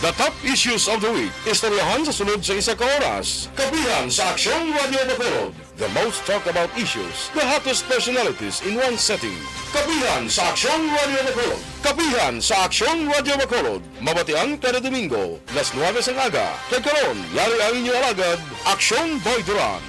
The top issues of the week. Istoryahan sa sunod sa isa ka oras. Kapehan sa Aksyon Radio Bacolod. The most talked about issues. The hottest personalities in one setting. Kapehan sa Aksyon Radio Bacolod. Kapehan sa Aksyon Radio Bacolod. Mabatian kada Domingo. Las 9 ng aga. Kay karon, yari ang inyong alagad, Aksyon Boy Duran.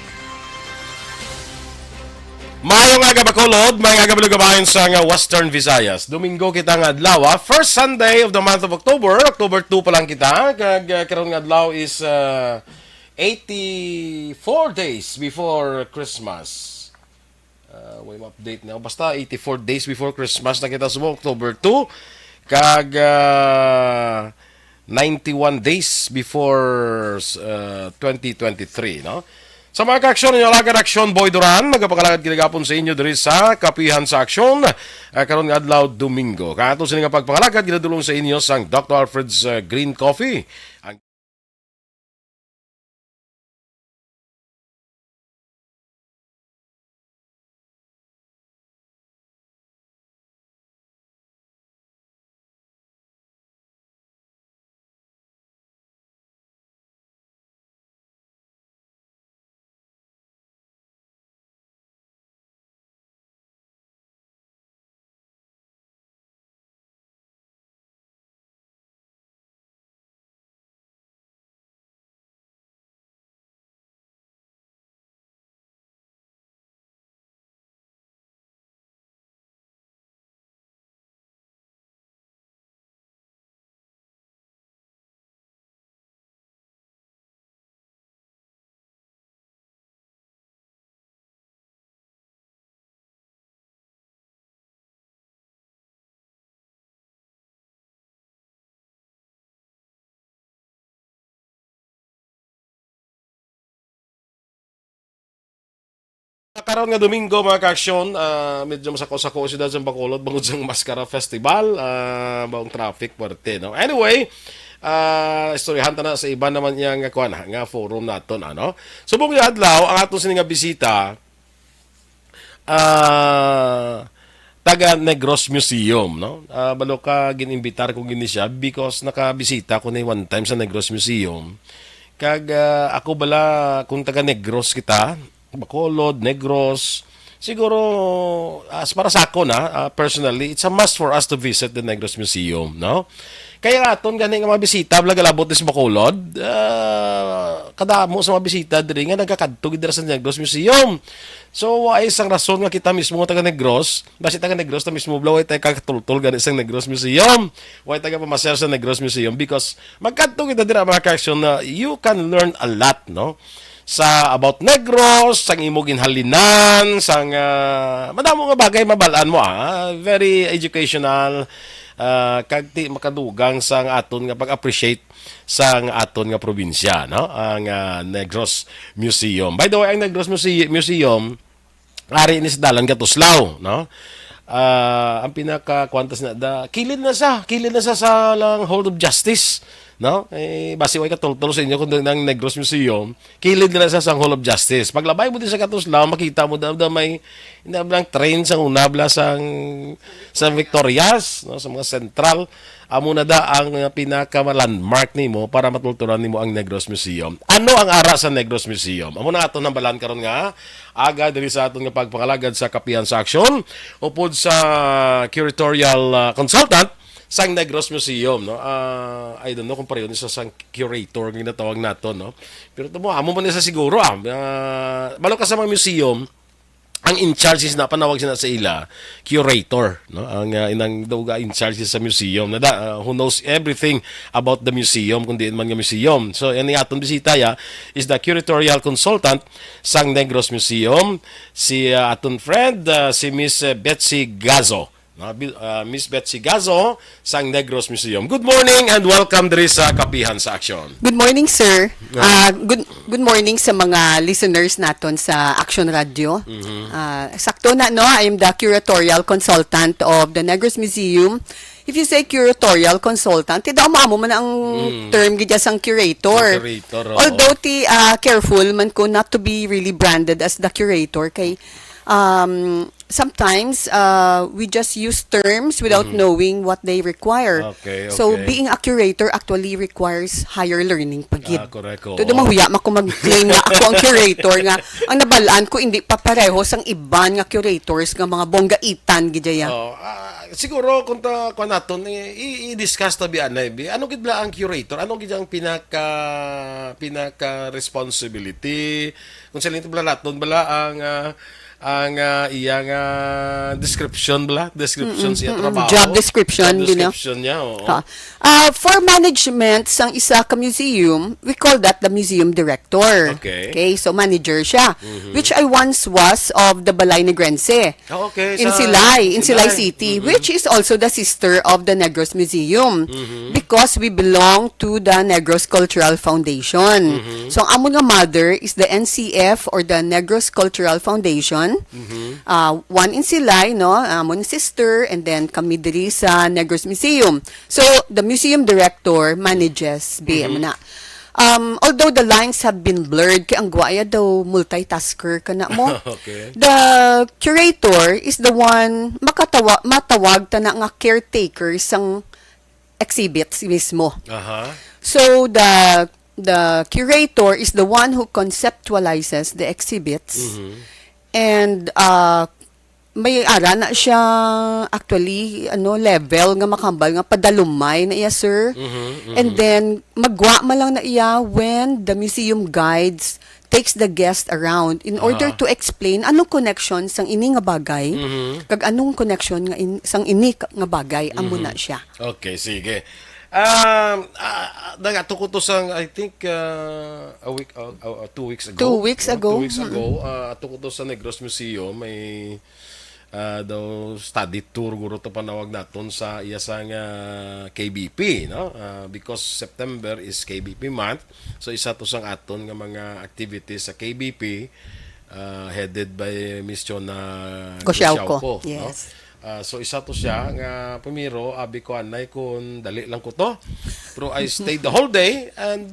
Mayong aga Bacolod, mayong aga balugabayan sa Western Visayas. Domingo kita nga adlaw, first Sunday of the month of October. October 2 pa lang kita. Karon nga adlaw is 84 days before Christmas. May update na. Basta 84 days before Christmas na kita sumo, October 2. Kag 91 days before 2023, no? Sa mga ka-aksyon, yung alagad Aksyon Boy Duran, magpakalagad kinagapon sa inyo diri sa Kapehan sa Aksyon, karon nga adlaw Domingo. Kato sa nga pagpangalagad, ginadulong sa inyo sang Dr. Alfred's Green Coffee. Karon nga Domingo mga ka-aksyon, medyo masako-sako siya sa Bacolod bangod sa Mascara Festival, baong traffic parte, no. Anyway, istoryahan ta na sa iba naman yang nga forum naton, ano. Subong nga adlaw ang aton sini nga bisita taga Negros Museum, no. Balo ka gininbitar ko gini siya because nakabisita ko ni one time sa Negros Museum. Kag ako bala kung taga Negros kita, Bacolod, Negros, siguro as para sa ako na personally, it's a must for us to visit the Negros Museum, no? Kaya aton gani nga mabisita blagalabot sa Bacolod, kadamo sa mabisita diri nga nagakadto gid sa Negros Museum. So ay isang rason nga kita mismo taga Negros, basi taga Negros ta mismo blaway tay kakatultol gani sa Negros Museum. Way taga pamasyal sa Negros Museum because magkadto kita dira mga ka-aksyon na you can learn a lot, no? Sa about Negros, sang imo ginhalinan, sang madamo nga bagay mabalaan mo, very educational, kag ti makadugang sang aton nga pag-appreciate sang aton nga probinsya, no? Ang Negros Museum. By the way, ang Negros Museum ari ni sa dalan Gatuslaw, no? Ang pinaka kwantas na kilid na sa sa lang Hold of Justice, no? Basi way katultol sa inyo kung nang Negros Museum, kilid na sa sang Hall of Justice. Paglabay mo din sa Gatuslaw, makita mo daw may inablang train sa unabla sa Victorias, no? Sa mga central. Amo na da ang pinaka landmark nimo para matulturan nimo ang Negros Museum. Ano ang ara sa Negros Museum? Amo na ato nang balan karon nga aga diri sa aton nga pagpangalagad sa Kapehan sa Aksyon upod sa curatorial consultant sang Negros Museum, no. I don't know kung pareho ni sa sang curator nga ginatawag nato, no. Pero tumo amo man sa siguro balo ka sa mga museum, ang in charge is na panawag sila sa ila curator, no, ang inang duga in charge sa museum na who knows everything about the museum kundi man nga museum. So ani aton bisita is the curatorial consultant sang Negros Museum, si aton friend si Miss Betsy Gazo. Miss Betsy Gazo sang Negros Museum. Good morning and welcome diri sa Kapehan sa Aksyon. Good morning, sir. Good morning sa mga listeners naton sa Aksyon Radio. Sakto na, no? I am the curatorial consultant of the Negros Museum. If you say curatorial consultant, tidak mo man ang term gidya sang curator. Although careful man ko not to be really branded as the curator kay sometimes we just use terms without knowing what they require. Okay, So okay. being a curator actually requires higher learning pagid. Correct. Todo mahuya man ko mag-claim nga ako ang curator nga ang nabalaan ko hindi pa pareho sang iban nga curators nga mga bonggaitan gidya. Siguro kung naton i-discuss tabi anay bi ano gid ba ang curator, ano gid ang pinaka responsibility kung sa linto bala naton bala ang iyang description siya trabaho, Job description, niya, oo. For management sang isa ka museum, we call that the museum director. Okay. So manager siya, which I once was of the Balay Negrense. Okay, In Silay City, which is also the sister of the Negros Museum, because we belong to the Negros Cultural Foundation. So ang amon nga mother is the NCF or the Negros Cultural Foundation. One in Silay, no, amon sister, and then kami diri sa Negros Museum. So the museum director manages BM na. Although the lines have been blurred, kaya ang guaya daw multitasker ka na mo. Okay. The curator is the one matawag ta na nga caretaker sang exhibits mismo. So the curator is the one who conceptualizes the exhibits. And may ara na siya actually level nga makambal nga padalumay na iya, sir. And then magwa man lang na iya when the museum guides takes the guest around in order to explain anong connection sang ini nga bagay kag anong connection nga sang ini nga bagay amo na siya. Okay, sige. Nagato ko to sang I think a week 2 weeks ago. 2 weeks ago. 2 weeks ago, ato ko to sa Negros Museum may daw study tour guro to panawag naton sa iya sang KBP, no? Because September is KBP month. So isa to sang aton nga mga activities sa KBP headed by Miss Chona Gosiauco. no? Yes. So isa to siya nga pumiro abi ko anay kun dali lang ko to. Pero I stayed the whole day and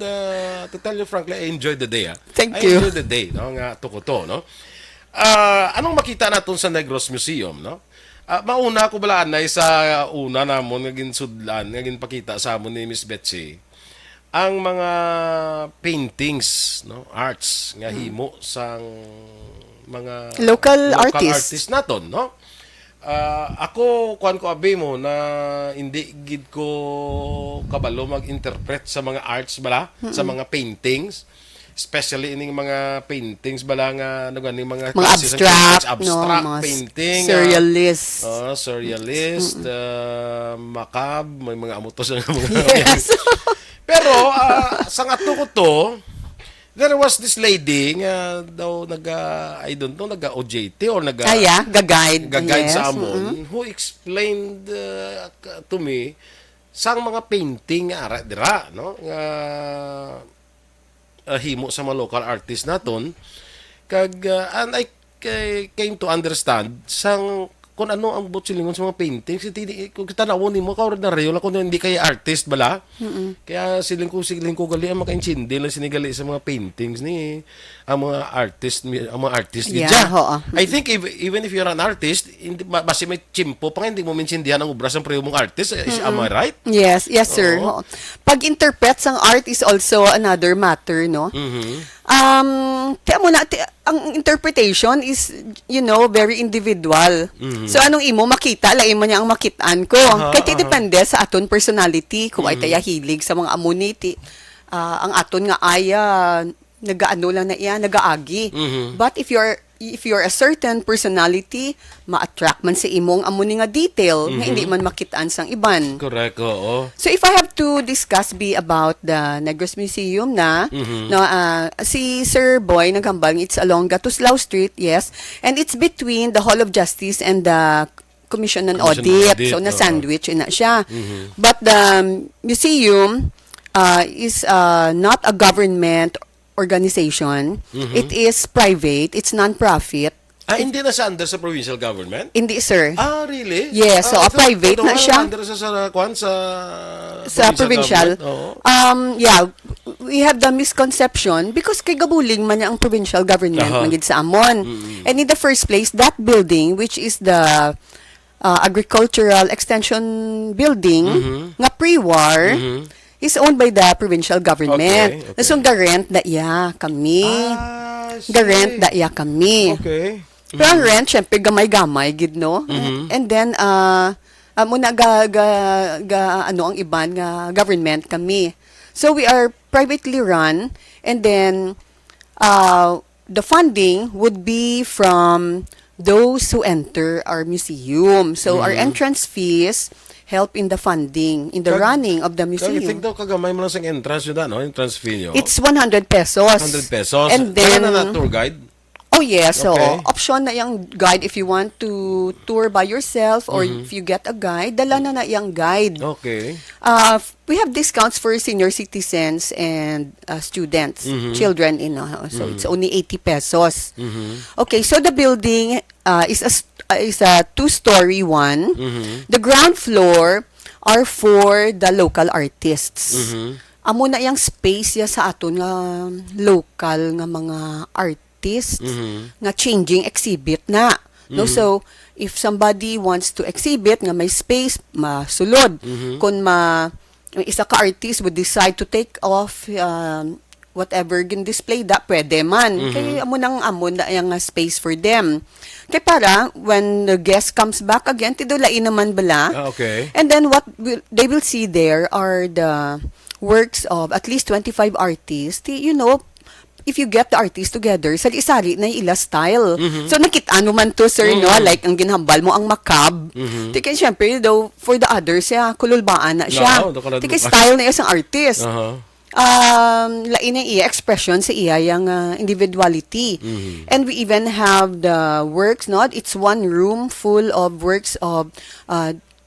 to tell you frankly I enjoyed the day. Thank I you. enjoyed the day, no, nga to ko to, no. Anong makita naton sa Negros Museum, no? Mauna ko bala anay sa una namon nga ginsudlan nga ginpakita sa amon ni Miss Betsy ang mga paintings, no, arts nga himo sang mga Local artists naton, no. Ako kuan ko abi mo na hindi gid ko kabalo mag-interpret sa mga arts bala, sa mga paintings, especially ining mga paintings bala nga gani mga abstract, abstract painting, surrealist. Surrealist, macabre, may mga amutos na mga Yes. Pero sa ato ko to, there was this lady nga daw I don't know, OJT or Gag-guide. gag-guide Yes. sa amon who explained to me sang mga painting nga ara dira, no, nga himo sa mga local artist naton kag and I came to understand sang kung ano ang butsilingon sa mga paintings. Kung kitanawon nimo ka na real kung hindi kay artist bala. Kaya siling ko gali ang makaintindi lang sinigali sa mga paintings ni ang mga artist Yeah, gidya. oo. I think even if you're an artist, hindi basi may chimpo pa hindi mo minsindihan ang obra sa preyo mong artist. Am I right? Yes, sir. Oo. Pag-interpret sang art is also another matter, no? Kaya mo na, ang interpretation is, very individual. So, anong imo makita, lain mo niya ang makitaan ko. Kaya depende sa aton personality, kung ay tayo hilig sa mga amuniti. Ang aton nga aya, nagaano lang na iya, nagaagi. But if you're a certain personality, ma-attract man sa imong amuni nga detail nga hindi man makitaan sang iban. Correct, oo. So if I have to discuss about the Negros Museum si Sir Boy nagambal, it's along Gatuslao Street, yes, and it's between the Hall of Justice and the Commission on Audit. So na sandwich na siya. But the museum is not a government organization. It is private. It's non-profit. Hindi na siya under sa provincial government? Hindi, sir. Really? Yes, so private na siya. Under sa Sa provincial. government? Oo. Yeah, we have the misconception because kay gabuling man ang provincial government magid sa amon. And in the first place, that building, which is the agricultural extension building, nga pre-war, is owned by the provincial government. Okay. So, the rent na iya kami. The rent na iya kami. Okay. Pero ang rent, syempre, gamay-gamay, gid, no? And then, muna ano ang iban nga government kami. So, we are privately run, and then, the funding would be from those who enter our museum. So, our entrance fees help in the funding, in the running of the Kag museum. daw kagamay mo lang sa entrance yun, no? Entrance fee nyo. It's 100 pesos. 100 pesos. And then, Kaya na tour guide? oh yes, so Okay. option na yung guide if you want to tour by yourself or if you get a guide, dala na yung guide. Okay. We have discounts for senior citizens and students, children so it's only 80 pesos. Okay, so the building is a two-story one. The ground floor are for the local artists. Amo na yung space ya sa aton nga local nga mga artists nga changing exhibit na. No, so if somebody wants to exhibit nga may space masulod kung isa ka artist would decide to take off whatever gin display da pwede man kay amo na yung space for them kay para when the guest comes back again tidulain naman bala. Okay. And then what they will see there are the works of at least 25 artists. You know, if you get the artists together, sali-sali na ila style. So, nakita mo man to, sir, no? Like, ang ginhambal mo, ang makab. Tika, syempre, though, for the others, kululbaan na siya. Tika, style na isang artist. Lain na iya expression sa iya yung individuality. And we even have the works, no? It's one room full of works of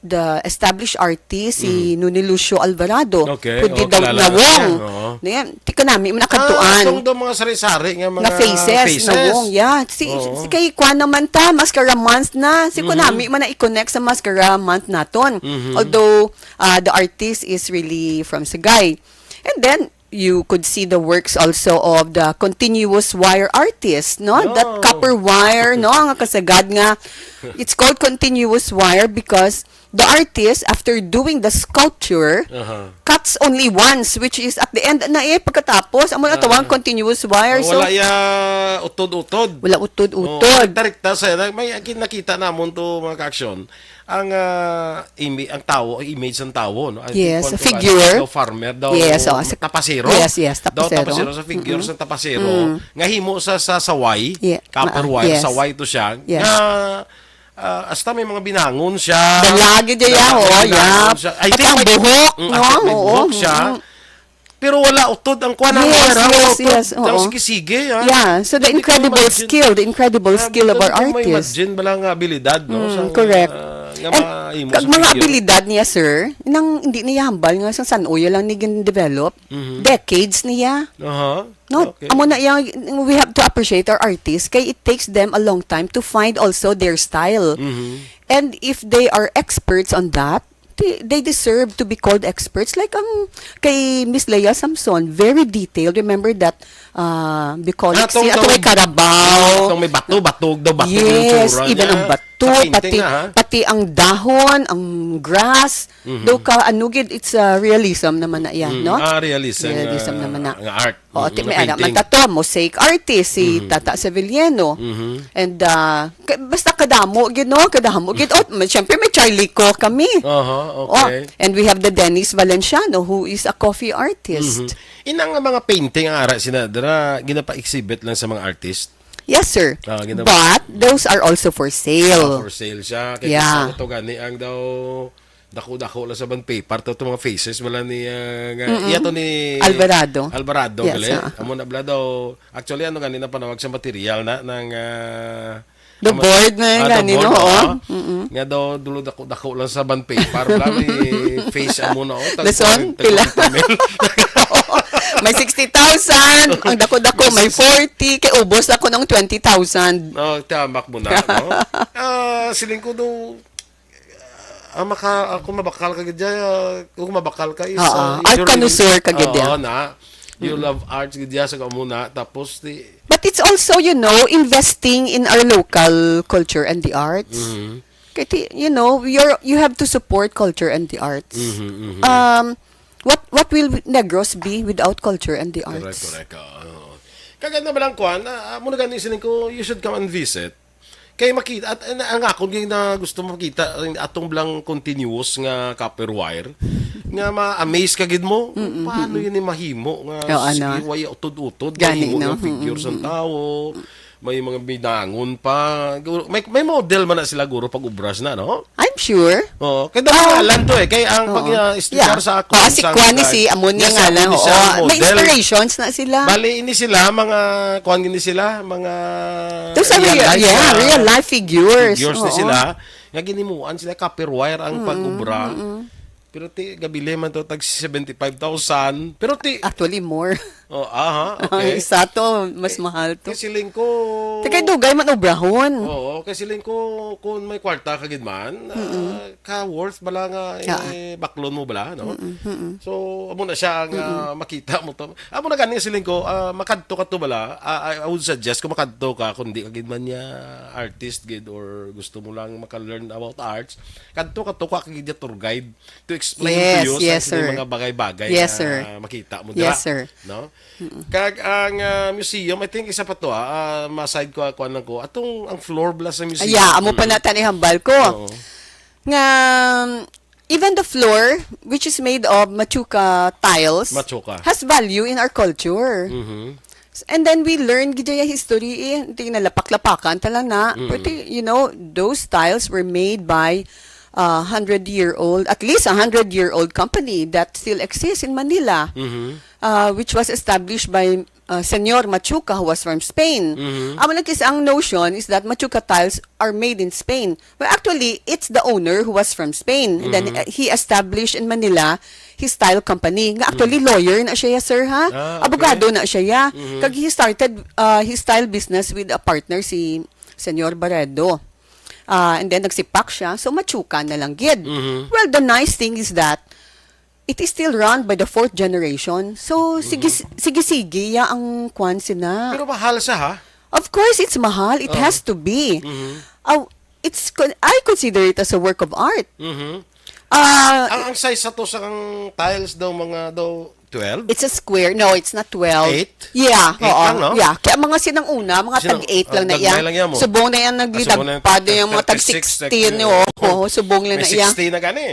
the established artist, si Nuni Lucio Alvarado. Okay. Kundi daw kilala nawong. siya. Tika namin, nakatuan. Itong daw mga sari-sari nga mga Na faces. Nawong, yeah. Si kay Kwan naman ta, mascara month na. Si Konami man na i-connect sa mascara month naton. Although, the artist is really from Sagay. And then, you could see the works also of the continuous wire artist, no? That copper wire, no? Ang kasagad nga. It's called continuous wire because the artist, after doing the sculpture, cuts only once, which is at the end na pagkatapos, amo na tawag continuous wire. So, wala ya utod-utod. wala utod-utod. Tarikta sa may nakita namon to mga ka-aksyon ang ang tao, image ng tao, no? Yes, a figure. Daw farmer, daw Yes, tapasero. Yes, Daw tapasero. tapasero sa figure sa tapasero. Nga himo sa saway, copper wire, Yes. saway to siya. Yes. Nga hasta may mga binangon siya. Dalagi diya, I think ang may buhok, no? may buhok siya. Pero wala utod ang kuha ng Yes, Ang sige-sige. Yeah, so the incredible skill of our May artists. imagine ba lang abilidad, no? Correct. Nga And kag mga abilidad niya, sir, nang hindi niya hambal nga sa San Uyo lang ni develop decades niya. No, Okay. amo na yang we have to appreciate our artists kay it takes them a long time to find also their style. And if they are experts on that, they deserve to be called experts. Like kay Miss Leia Samson, very detailed. Remember that because si ato may Carabao. Itong may batog daw bato. Yes, yung tsura even niya. ang bato, Sa painting na, ha? pati ang dahon, ang grass. Daw ka anugid, it's realism naman na yan, no? Realism. Realism naman na. Nga art. O, may anak man tato, mosaic artist, si Tata Sevillano. And, basta kadamo, gid, no? Kadamo, gid. O, syempre may Charlie Co kami. Okay. And we have the Dennis Valenciano, who is a coffee artist. Inang mga painting ang ara sinadara ginapa-exhibit lang sa mga artist. Yes, sir. Ginaba- But, those are also for sale. For sale siya. Kaya Yeah. ito gani ang daw dako-dako lang sa band paper to mga faces wala ni iya to ni Alvarado. Alvarado Yes, gali. Amo na bla daw. Actually ano ganina panawag sa material na ng The board na yung ganino, Nga daw dulo dako-dako lang sa band paper wala ni face amo na Leson, pila. May 60,000, ang dako-dako may 40, kay ubos ako ng 20,000. Tamak mo na, no? Siling ko daw, kung mabakal ka gadya, kung mabakal ka is... Art connoisseur ka gadya. Na. You love arts gid ya sa kamuna tapos But it's also, investing in our local culture and the arts. Kaya, you have to support culture and the arts. What will Negros be without culture and the arts? Correct. Kaganda ba lang kuan, muna ganin sining ko, you should come and visit. Kay makita at ang ako na gusto makita atong blang continuous nga copper wire nga ma-amaze ka gid mo paano yun mahimo nga sige way utod-utod mahimo yung figures ng tao, may mga binangon pa, may model man na sila guro pag ubras na, no? I'm sure. Kaya daw alam to kay ang pag-sticker sa ako si Kwani si Amonia nga lang. May inspirations na sila. Bali ini sila mga kuan gini sila mga those are real life figures. Figures ni sila nga ginimuan sila copper wire ang pag-ubra. Pero gabili man to tag 75,000. Pero actually more. Okay. Isa to, mas mahal to. Kasi siling ko kay dugay man obrahon. Kasi siling ko kung may kwarta ka gid man, ka worth bala nga baklon mo bala, no? So amo na siya ang makita mo to. Amo na gani siling ko, makadto ka to bala. I would suggest kung makadto ka kung di ka gid man niya artist gid or gusto mo lang maka-learn about arts, kadto ka to ka gid tour guide to explain to you sa mga bagay-bagay na makita mo dira. Yes, sir. No? Kag ang museum, I think isa pa to ma-side ko lang ko. Atong ang floor bla sa museum. Amo pa natan ihambal ko. Nga even the floor which is made of machuca tiles has value in our culture. And then we learn gidya history hindi nalapak-lapakan tala na. But those tiles were made by 100-year-old, at least 100-year-old company that still exists in Manila, which was established by Senor Machuca, who was from Spain. Ang notion is that Machuca tiles are made in Spain. But actually, it's the owner who was from Spain. And then he established in Manila his tile company. Nga actually, lawyer na siya, sir, ha? Okay. Abogado na siya, Kag he started his tile business with a partner, si Senor Barredo. And then nagsipak siya, so machuka na lang gid. Well, the nice thing is that it is still run by the 4th generation. So, sige ang kwan sina. Pero mahal siya, ha? Of course, it's mahal. It has to be. I consider it as a work of art. Ang size sa to sa tiles daw 12? It's a square. No, it's not 12. 8? Yeah. 8 lang, no? Yeah. Kaya mga sinang una, mga tag-8 lang na yan. Subong na yan naglitagpad yung mga tag-16. Subong lang na yan. May 16 na gani.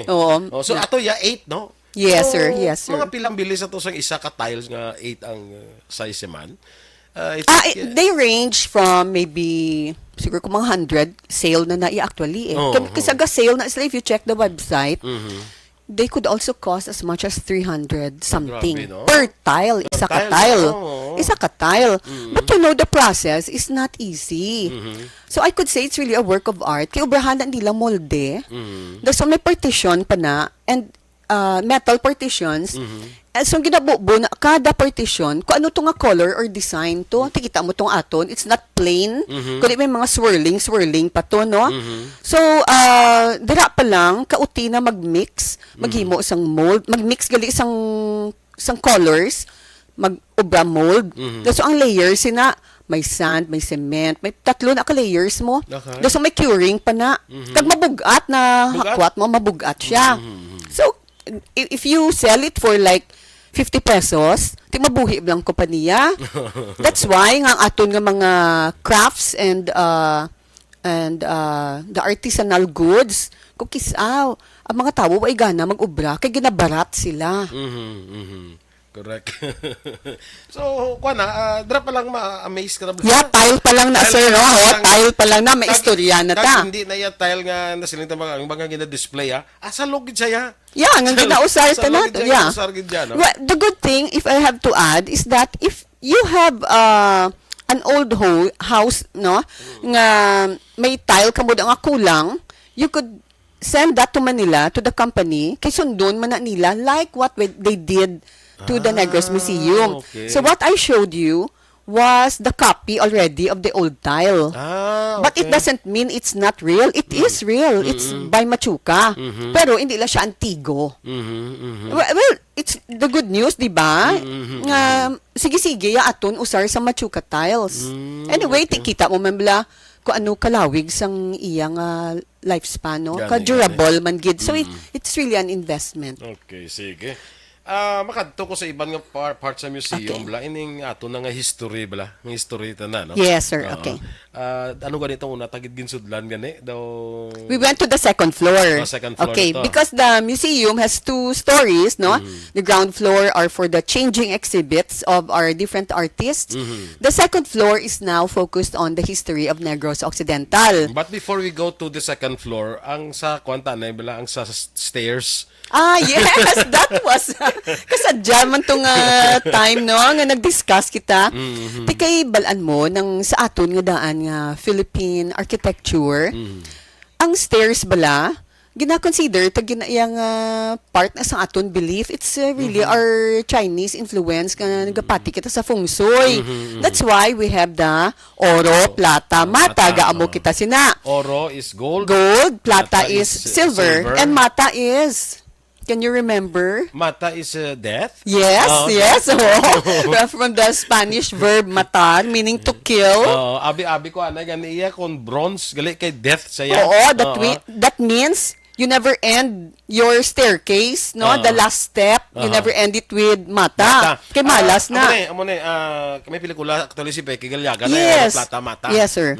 So, ato 8, no? Yes, sir. Mga pilang bilis ato sa isa ka tiles nga 8 ang size man. They range from maybe siguro kung mga 100 sale na actually. Kasi sale na sila, if you check the website, they could also cost as much as 300 something. Grabe, no? Per tile. Isa ka tile. But the process is not easy. So I could say it's really a work of art. Kaya ubrahan na nila molde. So may partition pa na and metal partitions. So ginabubo na kada partition kung ano to nga color or design to. Tikita mo tong aton. It's not plain. Kundi may mga swirling pa to, no? So dira pa lang kauti na mag-mix, maghimo isang mold, mag-mix gali isang colors, mag-ubra mold. So ang layers sina may sand, may cement, may 3 na ka-layers mo. So may curing pa na. Kag mabugat na hakwat mo, mabugat siya. So if you sell it for like 50 pesos, di mabuhi lang kompanya. That's why nga aton nga mga crafts and the artisanal goods, kung kisaw, ang mga tao ay gana mag-ubra, kay ginabarat sila. Correct. So, dra pa lang ma-amaze ka na. Yeah, tile pa lang na, sir. Tile pa lang na, may istorya na ta. Hindi na yung tile nga na siling ang mga gina-display, Sa logid siya, Yeah, nga ginausar ta na. Yeah. Well, the good thing, if I have to add, is that if you have an old house, no, nga may tile kamod nga kulang, you could send that to Manila, to the company, kay sundon man na nila, like what they did to the Negros Museum. Okay. So what I showed you was the copy already of the old tile. Okay. But it doesn't mean it's not real. It is real. It's by Machuca. Pero hindi lang siya antigo. Well, it's the good news, di ba? Nga, sige-sige, ya aton usar sa Machuca tiles. Anyway, okay. kita mo man bala kung ano kalawig sang iyang lifespan, no? Gani, Ka-durable man gid. So, it's really an investment. Okay, sige. Makadto ko sa ibang nga part sa museum, Okay. bala, ining ato na nga history, bala. Nga history ta na, no? Yes, sir. Oo. Okay. Ano ganito una, tagid ginsudlan, gani? Daw... We went to the second floor. Second floor Okay, ito. because the museum has 2 stories, no? The ground floor are for the changing exhibits of our different artists. The second floor is now focused on the history of Negros Occidental. But before we go to the second floor, ang sa kwanta na, bala, ang sa stairs, Yes, that was kasadya man tong time, no? Nga nag-discuss kita. Di kay balaan mo ng sa aton nga daan nga Philippine architecture. Ang stairs bala, gina-consider tag ginayang part na sa aton belief. It's really our Chinese influence nga nagapati kita sa feng shui. That's why we have the oro, plata, mata. Gaamo kita sina. oro is gold, Gold, plata Plata is is, silver, silver. and mata is... Can you remember? mata is death. Yes, Okay. yes. Oh. From the Spanish verb matar, meaning to kill. Abi-abi ko ana gani iya kon bronze gali kay death saya. Oo, that means you never end your staircase, no? The last step, you never end it with mata. Kay malas na. Amo ni may pelikula actually si Becky Galyaga Yes. na plata mata. Yes, sir.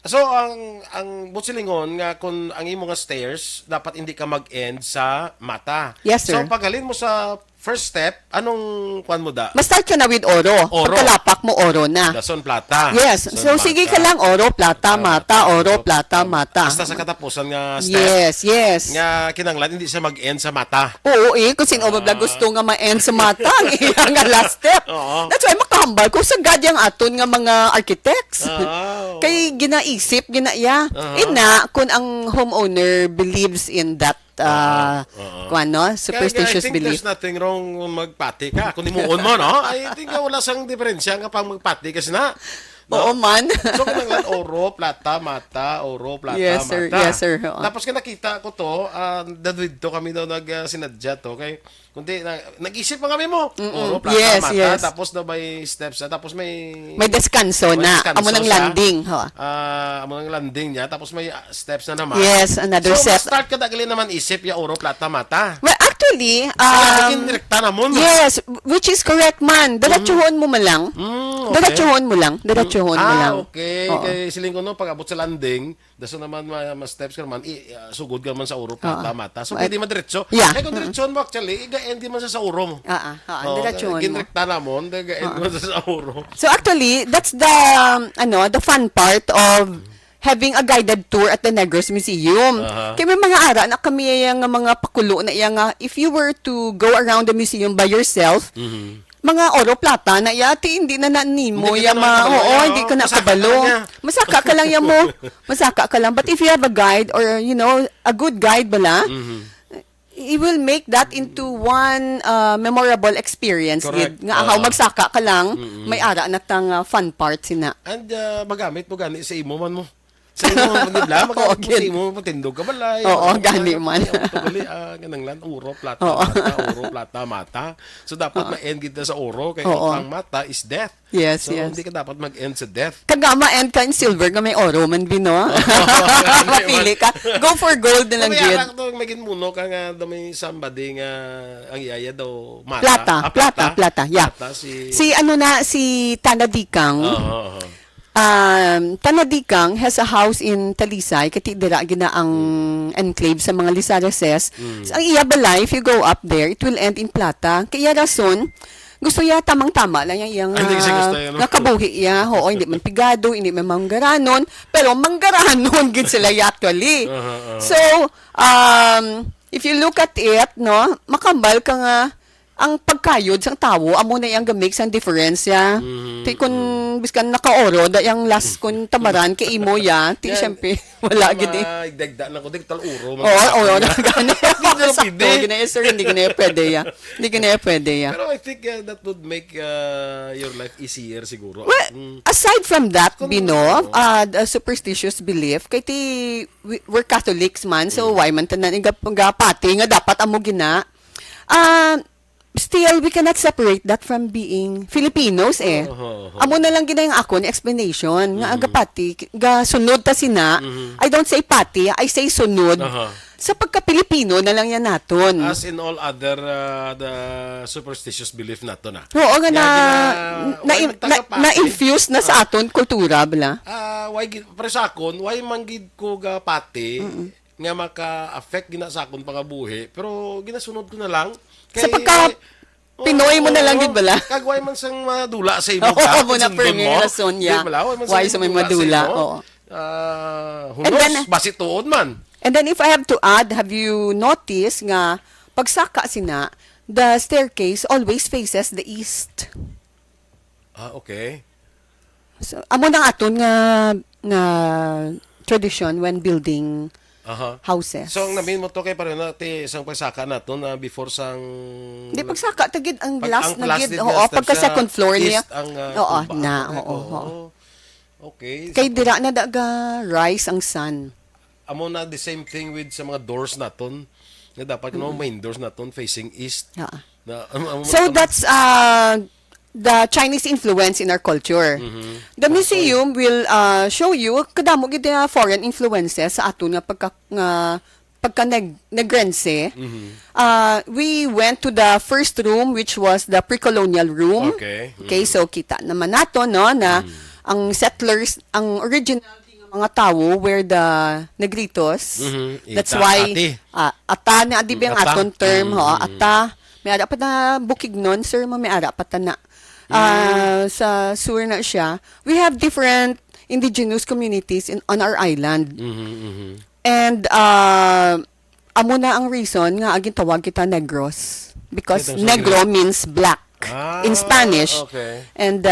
So ang butsilingon nga kung ang imo nga stairs dapat hindi ka mag-end sa mata. Yes, sir. So paghalin mo sa first step, anong kwan mo da? Ma-start ka na with oro. Oro. Pagkalapak mo, oro na. Dason plata. Yes. So, sige ka lang, oro, plata, mata, oro, plata, mata. Basta sa katapusan nga step. Yes, yes. Nga kinanglan hindi siya mag-end sa mata. Oo, kung sino ba gusto nga ma-end sa mata, ang iyang nga last step. Oo. That's why makahambal kung sa gadyang aton nga mga architects. Oh. Kay ginaisip, ginaya. Ina, kung ang homeowner believes in that kung ano, superstitious I think belief. there's nothing wrong kung magpati ka. Kung imuon mo, no? I think wala sang diferensya nga pang magpati kasi na. Oo man. So, kinanglan, oro, plata, mata, oro, plata, Yes, sir. mata. Yes, sir. Oo. Tapos kung nakita ko to, dadwid to kami daw sinadya to. Kay, kundi, nag-isip pa kami mo. Oro, plata, Yes, mata. yes. Tapos daw may steps na. Tapos may... May descanso may na. descanso Amo ng siya. landing. Ho. Amo ng landing niya. Tapos may steps na naman. Yes, another so, set. start ka dagali naman isip ya oro, plata, mata. Well, actually, Naging direkta na mo. yes, which is correct man. Diretsuhon mo malang. Okay. Diretsuhon mo lang. Diretsuhon mo lang. Okay. Oo. Kay siling ko no, pag abot sa landing, daso naman ma-steps ka naman, sugod ka naman sa uro, plata, mata. So, pwede madiretso. Yeah. Eh, kung diretsoon mo actually, iga-end man sa uro mo. Diretsuhon mo. Ginrekta na mo, iga-end mo sa uro. So actually, that's the the fun part of having a guided tour at the Negros Museum. Kaya may mga ara na kami yung mga pakulo na yung if you were to go around the museum by yourself, mga oro plata na yati hindi na nanimo Hindi ka ya na nakabalo, oo, ya. hindi ka Masaka nakabalo. ka lang Masaka ka lang ya mo. Masaka ka lang. But if you have a guide or a good guide bala, it will make that into one memorable experience. Correct. Nga ahaw magsaka ka lang, may ara na tang fun part sina. And magamit mo gani sa imo man mo. Sa imo mo nibla, magamit mo sa imo mo tindog ka balay. Oo, gani man. Tugali ganang lan uro, plata, mata, uro, plata, mata. So dapat ma-end kita sa uro kay ang mata is death. Yes, So yes. hindi ka dapat mag-end sa death. Kagama and ka in silver nga may oro man bino. Mapili ka. Go for gold na lang Kaya gid. lang to maging muno ka nga daw may somebody nga ang iyaya daw mata. Plata. Yeah. Plata, si Tanadikang. Tanadikang has a house in Talisay, kati dira gina ang enclave sa mga Lisareses. So, ang iya balay, if you go up there, it will end in plata. Kaya rason, gusto ya tamang-tama lang yung Hindi kasi gusto yan, no? nakabuhi ya. Oo, hindi man pigado, hindi man manggaranon, pero manggaranon gid sila actually. So, if you look at it, no, makambal ka nga ang pagkayod sang tawo amo na yang gamig sang difference ya. Ti kun biskan nakaoro da yang last kun tamaran kay imo ya, ti syempre wala gid eh. Dagdag na ko digtal uro. Oo, gani. Hindi na pwede. Gani sir, hindi gani pwede ya. Hindi gani pwede ya. Pero I think that would make your life easier siguro. Well, aside from that, Bino, the superstitious belief, kay ti we're Catholics man, so why man tanan nga pati nga dapat amo gina. still, we cannot separate that from being Filipinos eh. Amo na lang ginayang ako ni explanation. Nga aga pati, ga sunod ta sina. I don't say pati, I say sunod. Sa pagka-Pilipino na lang yan naton. As in all other the superstitious belief nato na. Oo nga na-infuse na sa aton kultura bala. Pero sa akon, why manggid ko ga pati nga maka-affect gina sa akon pangabuhi, pero ginasunod ko na lang. Sa pagka Pinoy mo na lang gid bala. Kagway man sang madula sa imo ka. Oo, mo na permi rason ya. Why sa may madula? Oo. Hunos, basi tuod man. And then if I have to add, have you noticed nga pagsaka sina, the staircase always faces the east. Okay. So, amo na aton nga tradition when building houses. So, ang namin mo to kay pareho na isang pagsaka na to na before sang... Di, pagsaka, tagid ang glass na gid. Oo, pagka second floor niya. Oo, Okay. Kay dira na daga rise ang sun. Amo na the same thing with sa mga doors naton. Na dapat main doors naton facing east. So, that's the Chinese influence in our culture. The museum will show you kadamo gid foreign influences sa aton nga pagka negrense. We went to the first room which was the pre-colonial room. Okay, so kita naman nato no na ang settlers, ang original mga tao were the Negritos. That's why ata na adibeng aton term ata may ara pa na bukig nun sir may ara pa ta na. Sa sur na siya, we have different indigenous communities on our island. And amo na ang reason nga aging tawag kita Negros because negro means black in Spanish. And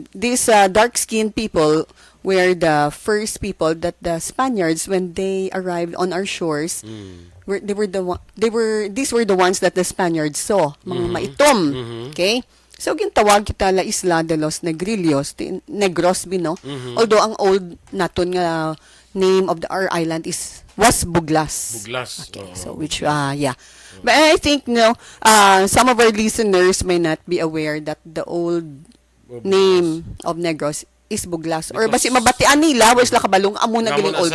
these dark-skinned people were the first people that the Spaniards, when they arrived on our shores, these were the ones that the Spaniards saw, mga maitom. Okay? So, gintawag kita la Isla de los Negrillos, Negros bino. Although, ang old naton nga name of our island was Buglas. Okay, so, which, yeah. But I think, some of our listeners may not be aware that the old name of Negros is Buglas. Or basi mabatian nila, where's la kabalong, amo na gining old.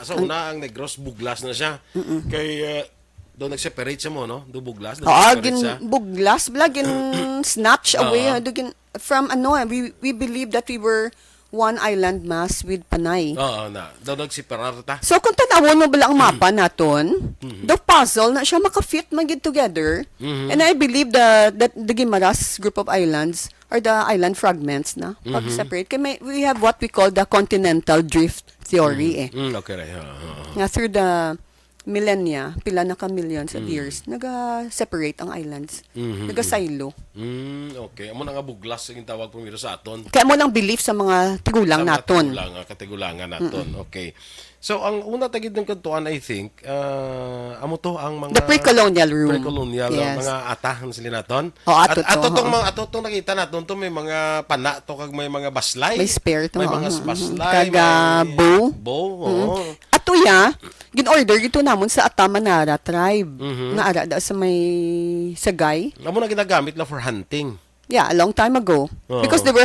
Sa una, ang Negros, Buglas na siya. Kay... doon nag-separate siya mo, no? Do Buglas. Buglas, snatch away. From, we believe that we were one island mass with Panay. Doon nag-separar ta. So, kung tanawon mo bala ang mapa naton, the puzzle na siya makafit magid together. And I believe that the Guimaras group of islands are the island fragments na pag-separate. We have what we call the continental drift theory. Okay, right. Through the millennia, pila na ka-millions of years, naga-separate ang islands. Naga-silo. Okay. Amo na nga Buglas yung tawag pumiro sa aton. Kaya mo lang belief sa mga tigulang naton. Katigulangan naton. Okay. So, ang una tagid ng kantuan, I think, amo to ang mga... The pre-colonial room. Pre-colonial, mga atahan sila naton. Atotong nakita naton to may mga pana to, kag may mga baslay. May spare to. May mga baslay. Bow. Bow, Ato gin-order gito namon sa Atamanara tribe. Na ara da sa may sagay. Amo na ginagamit na for hunting. Yeah, a long time ago. Because they were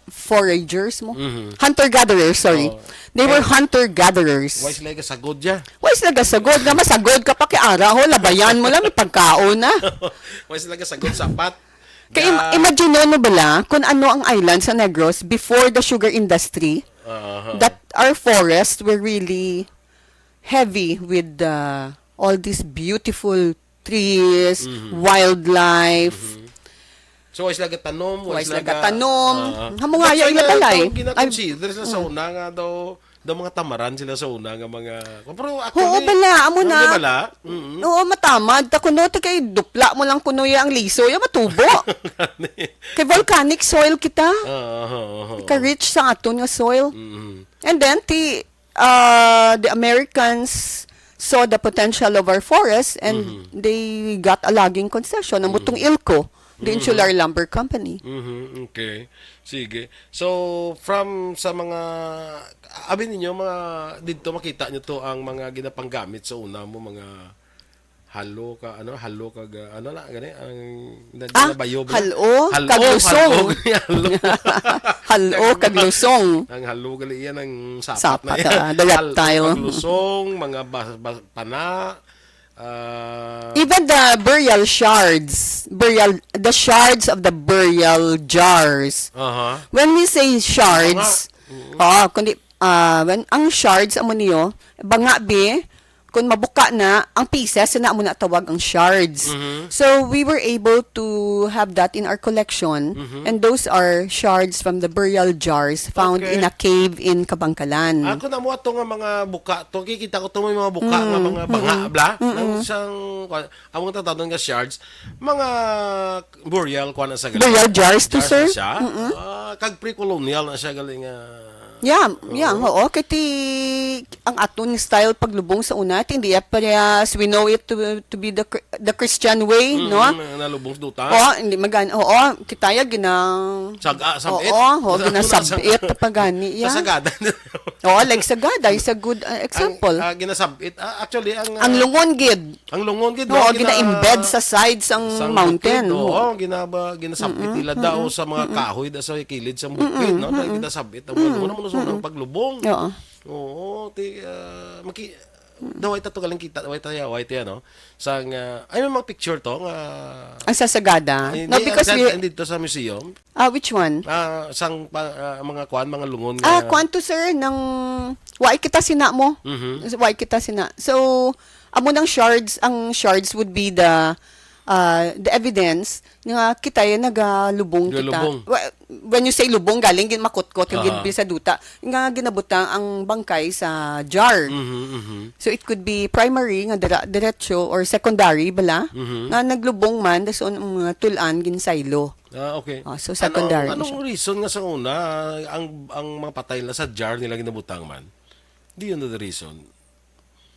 foragers mo. Hunter-gatherers, sorry. They were hunter-gatherers. Why sila gasagod ya? Why sila gasagod? Nga masagod ka pa kay ara ho, labayan mo lang, may pagkaon na. Why sila gasagod sapat? Kaya imagine mo bala kung ano ang island sa Negros before the sugar industry, that our forests were really heavy with all these beautiful trees, wildlife. So, wais laga tanom, Hamo nga yung balay. Gina-consider sa una nga daw mga tamaran sila sa una nga mga... Pero ako bala, amo na. Bala? Oo, matamad. Kuno, kay dupla mo lang kuno ang liso, matubo. Kay volcanic soil kita. Ka-rich sa aton nga soil. And then, the Americans saw the potential of our forest and they got a logging concession. Namutong ILCO. The Insular Lumber Company. Okay. Sige. So, from sa mga, abin ninyo, dito makita nyo to ang mga ginapanggamit sa una mo, mga halo kag ano na gani ang Halo, kaglusong. Halo, kaglusong. Ang halo gali yan ang sapat Sapat, na yan. the reptile. Kaglusong, mga pana, Even the burial shards, the shards of the burial jars. When we say shards, kundi, when ang shards amo niyo, banga be, kung mabuka na, ang pieces, na mo na tawag ang shards. So, we were able to have that in our collection. And those are shards from the burial jars found in a cave in Kabangkalan. Ako na mo ato nga mga buka to, kikita ko to may mga buka nga mga banga bla nang isang among tatawag nga shards, mga burial kuan na sa galing. Burial jars to, sir? Kag pre-colonial na siya galing Yeah, oo. Kati ang aton style paglubong sa una, hindi as we know it to be the Christian way, no? Nalubong duta. Hindi magana. Oo, kitaya ginang sabit. Ginasabit pagani. Yeah. Sa sagada. Like sagada is a good example. Ginasabit. Actually, ang lungon gid. Ang lungon gid. Oo, gina-embed sa sides ang mountain. Ginasabit nila daw sa mga kahoy sa kilid sa bukid, no? Ginasabit ang lungon so ng paglubong. Oo, daway tato galing kita, daway tayo, no? Sang ay may mga picture to nga ang sasagada. No, because dito sa museum. Which one? Sang mga lungon nga. Kwanto sir ng why kita sina mo? Why kita sina. So, amo ng shards, ang shards would be the evidence nga kita nagalubong kita. When you say lubong, galing makutkot yung sa duta, nga ginabutang ang bangkay sa jar. So it could be primary nga diretso or secondary bala nga naglubong man dason mga tulan ginsaylo. Okay. So secondary. Anong reason nga sa una ang mga patay na sa jar nila ginabutang man? Di yun the reason.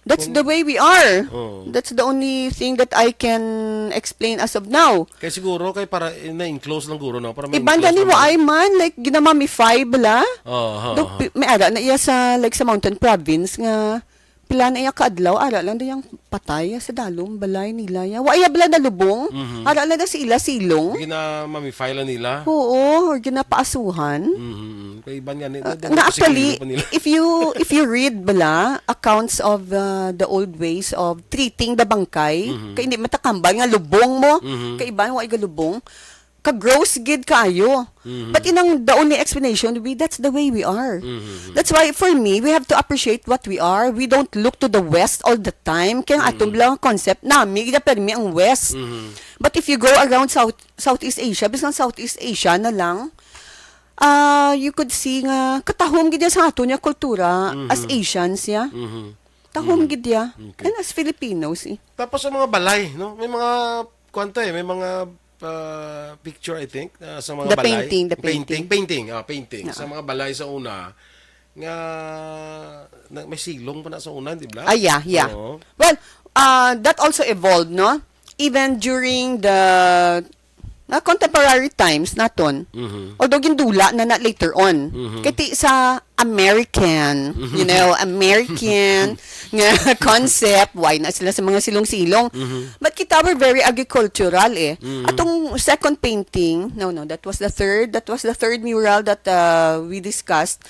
That's the way we are. That's the only thing that I can explain as of now. Kaya siguro, para na-enclose lang guro, no? Para Ibanda ni mo ay man, like, ginamamify bala. May ara na iya sa, like, sa mountain province nga, pila na iya kaadlaw, ara lang na yung patay sa dalom, balay nila. Wa iya bala na lubong, ara lang na si ila silong. Ginamamify lang nila. Oo, or ginapaasuhan. Kaya iban nga actually, if you read bala accounts of the old ways of treating the bangkay, kaya hindi matakambal nga lubong mo, kaya iban wa igalubong, ka-gross gid kayo. But the only explanation would be that's the way we are. That's why for me, we have to appreciate what we are. We don't look to the West all the time. Kaya atong lang concept nami gida permi ang West. But if you go around Southeast Asia, bisan Southeast Asia na lang, you could see nga katahom gid sa ato nya kultura as Asians ya. Tahom gid ya. And as Filipinos. Tapos sa mga balay, no? May mga may mga picture I think sa mga balay. Painting. Sa mga balay sa una nga may silong pa na sa una, di ba? Yeah. Well, that also evolved, no? Even during the contemporary times naton. Although gindula na later on. Kaya sa American, American nga concept, why na sila sa mga silong-silong. But kita were very agricultural Atong second painting, that was the third mural that we discussed.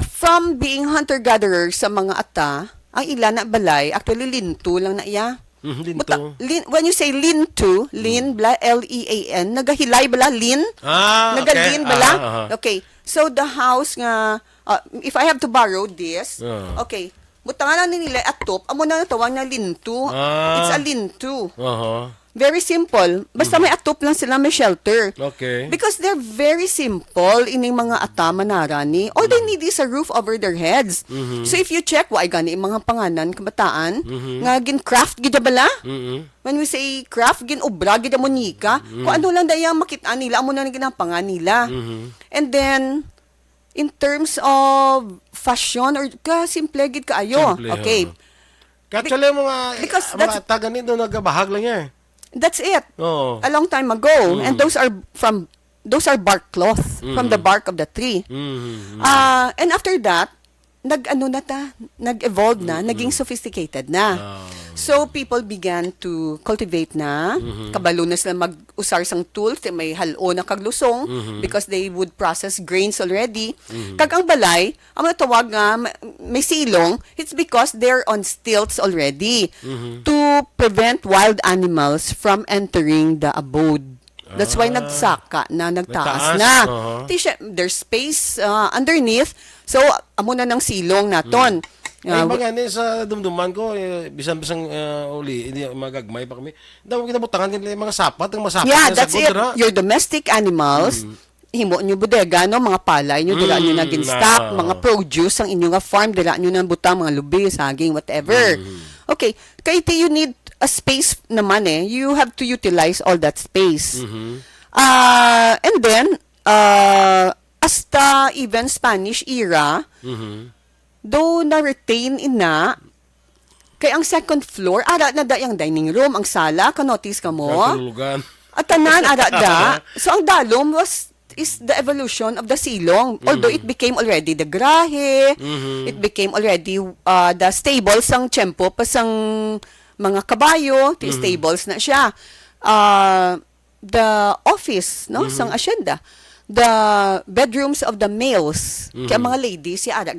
From being hunter-gatherer sa mga ata, ang ilan na balay, actually linto lang na iya. When you say linto, L-E-A-N, nagahilay bala, nagalin bala. Okay. So the house nga, if I have to borrow this, okay, butangan na nila atop, amo na natawag na linto. It's a linto. Very simple. Basta may atop lang sila, may shelter. Okay. Because they're very simple ining mga atama narani. All they need is a roof over their heads. So if you check, why gani mga panganan, kabataan, nga gin-craft gida bala? When we say craft, gin-ubra gida monika. Kung ano lang dayang makita nila, amo na ginapangan nila. And then, in terms of fashion, or simple gid kaayo. Okay. Actually, mga taga nito nagabahag lang yan. That's it. A long time ago. And those are bark cloth from the bark of the tree. And after that, nag-evolve na, naging sophisticated na. So, people began to cultivate na. Kabalo na sila mag-usar sang tools, may halo na kaglusong because they would process grains already. Kag ang balay, ang matawag nga, may silong, it's because they're on stilts already to prevent wild animals from entering the abode. That's why nagsaka na, nagtaas na. There's space underneath. So, amo na ng silong naton. Ay, mga sa dumduman ko, bisan-bisang uli, hindi magagmay pa kami. Daw kinabutangan nila yung mga sapat, ang masapat Yeah, sa that's it. Your domestic animals, himo nyo bodega, no? Mga palay nyo, dala nyo na ginstock, mga produce ang inyong farm, dala nyo na butang, mga lubi, saging, whatever. Okay, kaya you need a space naman you have to utilize all that space. And then, hasta even Spanish era, though na-retain ina, kay ang second floor, ara na da yung dining room, ang sala, kanotis ka mo. Katulugan. At tanan, ara da. So, ang dalom is the evolution of the silong. Although it became already the grahe, it became already the stables ang tiyempo, pasang mga kabayo, stables na siya. The office, no, sang asyenda. The bedrooms of the males, kaya mga ladies, si Ara